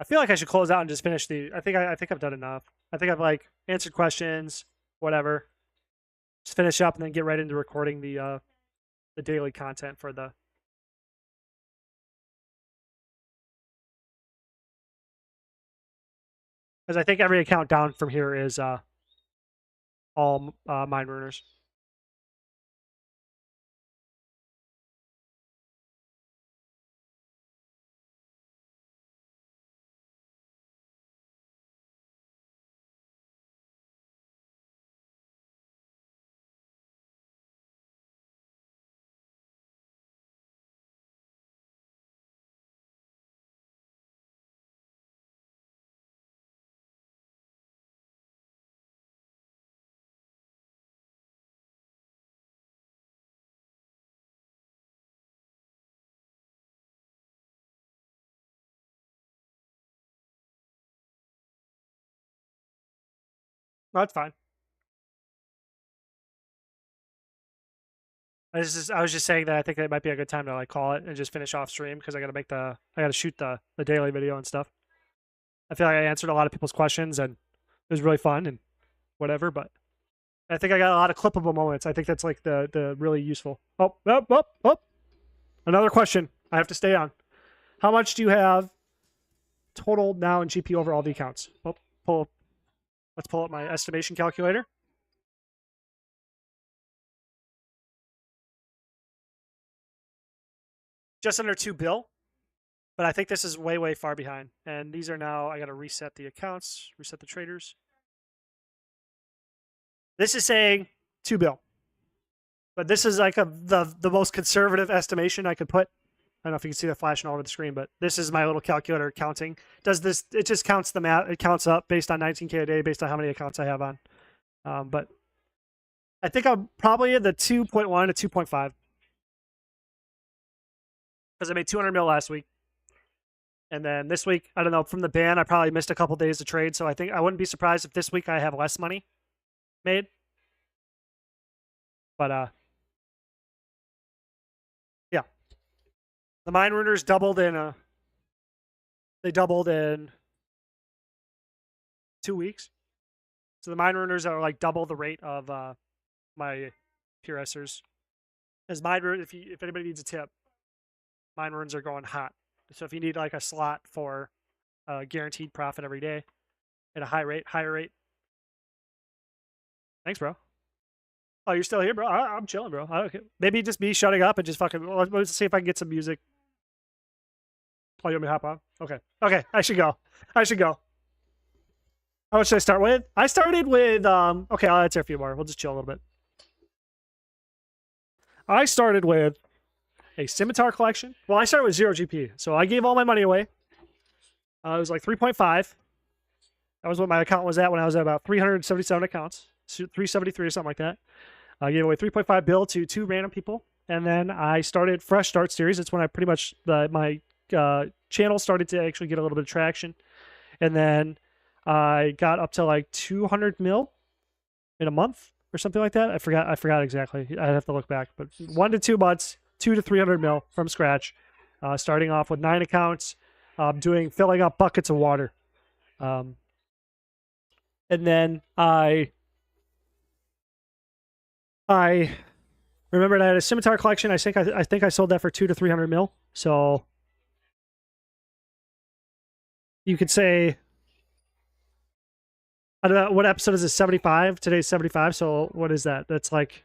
I feel like I should close out and just finish the. I think I've done enough. I think I've like answered questions, whatever. Just finish up and then get right into recording the daily content for the. Because I think every account down from here is all Mind Runers. No, that's fine. I was just saying that I think it might be a good time to like call it and just finish off stream because I gotta shoot the daily video and stuff. I feel like I answered a lot of people's questions and it was really fun and whatever, but I think I got a lot of clippable moments. I think that's like the really useful. Oh. Another question I have to stay on. How much do you have total now in GP over all the accounts? Oh, let's pull up my estimation calculator. Just under 2 bill, but I think this is way far behind. And these are now, I got to reset the accounts, reset the traders. This is saying 2 bill, but this is like the most conservative estimation I could put. I don't know if you can see that flashing all over the screen, but this is my little calculator counting. Does this? It just counts the math. It counts up based on 19K a day, based on how many accounts I have on. But I think I'm probably at the 2.1 to 2.5 because I made 200 mil last week, and then this week I don't know. From the ban, I probably missed a couple days of trade, so I think I wouldn't be surprised if this week I have less money made. But yeah, the mine runners doubled in. They doubled in 2 weeks. So the mine runners are like double the rate of my PRSers. As mine run, if anybody needs a tip, mine runs are going hot. So if you need like a slot for guaranteed profit every day at a higher rate. Thanks, bro. Oh, you're still here, bro? I'm chilling, bro. Okay. Maybe just me shutting up and just fucking. Let's see if I can get some music. Oh, you want me to hop on? Okay. Okay, I should go. How much should I start with? I started with okay, I'll answer a few more. We'll just chill a little bit. I started with a scimitar collection. Well, I started with 0 GP. So I gave all my money away. It was like 3.5. That was what my account was at when I was at about 377 accounts. 373 or something like that. I gave away 3.5 bill to 2 random people. And then I started Fresh Start Series. It's when I pretty much, my channel started to actually get a little bit of traction. And then I got up to like 200 mil in a month or something like that. I forgot exactly. I'd have to look back. But 1 to 2 months, 2 to 300 mil from scratch. Starting off with 9 accounts, filling up buckets of water. And then I remembered I had a scimitar collection. I think I sold that for 2 to 300 mil. So you could say, I don't know, what episode is this? 75? Today's 75. So what is that? That's like,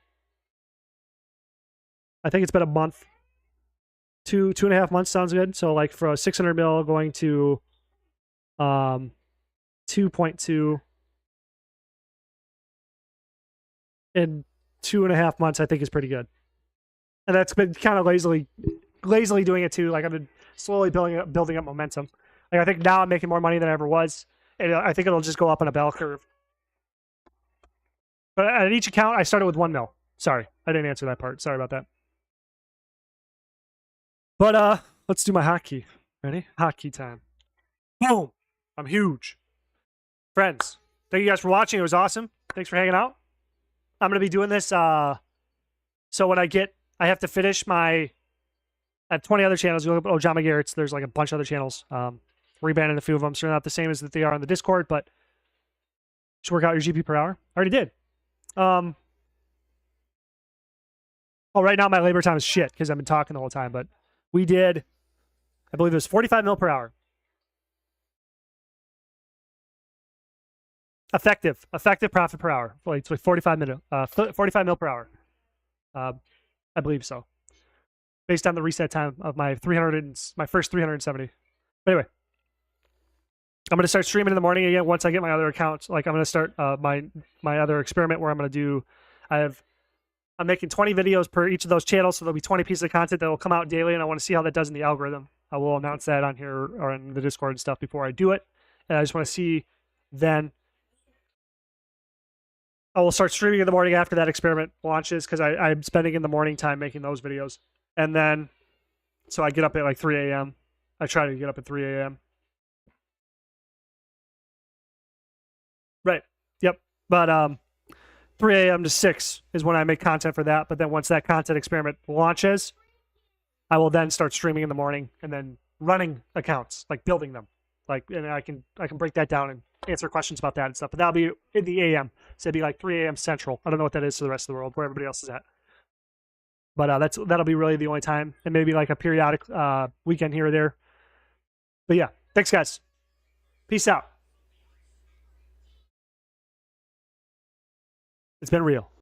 I think it's been a month. 2.5 months sounds good. So like for a 600 mil going to 2.2 in 2.5 months, I think is pretty good. And that's been kind of lazily doing it too. Like I've been slowly building up momentum. Like I think now I'm making more money than I ever was. And I think it'll just go up on a bell curve. But at each account, I started with 1 mil. Sorry, I didn't answer that part. Sorry about that. But let's do my hotkey. Ready? Hotkey time. Boom! I'm huge. Friends, thank you guys for watching. It was awesome. Thanks for hanging out. I'm going to be doing this. So when I have to finish I have 20 other channels. You look at Ojama Garrett's. There's like a bunch of other channels. Rebranded a few of them, so they're not the same as that they are on the Discord, but just work out your GP per hour. I already did. Oh, right now my labor time is shit because I've been talking the whole time, but we did, I believe it was 45 mil per hour. Effective profit per hour. Like 45 mil per hour. I believe so. Based on the reset time of my first 370. But anyway, I'm going to start streaming in the morning again once I get my other accounts. Like I'm going to start my other experiment where I'm going to do, I'm making 20 videos per each of those channels, so there'll be 20 pieces of content that will come out daily, and I want to see how that does in the algorithm. I will announce that on here or in the Discord and stuff before I do it, and I just want to see then. I will start streaming in the morning after that experiment launches because I'm spending in the morning time making those videos. And then, so I get up at like 3 a.m. I try to get up at 3 a.m. Right. Yep. But 3 a.m. to 6 is when I make content for that. But then once that content experiment launches, I will then start streaming in the morning and then running accounts, like building them. Like, and I can break that down and answer questions about that and stuff. But that'll be in the AM. So it'd be like 3 a.m. Central. I don't know what that is to the rest of the world, where everybody else is at. But that'll be really the only time, and maybe like a periodic weekend here or there. But yeah, thanks guys. Peace out. It's been real.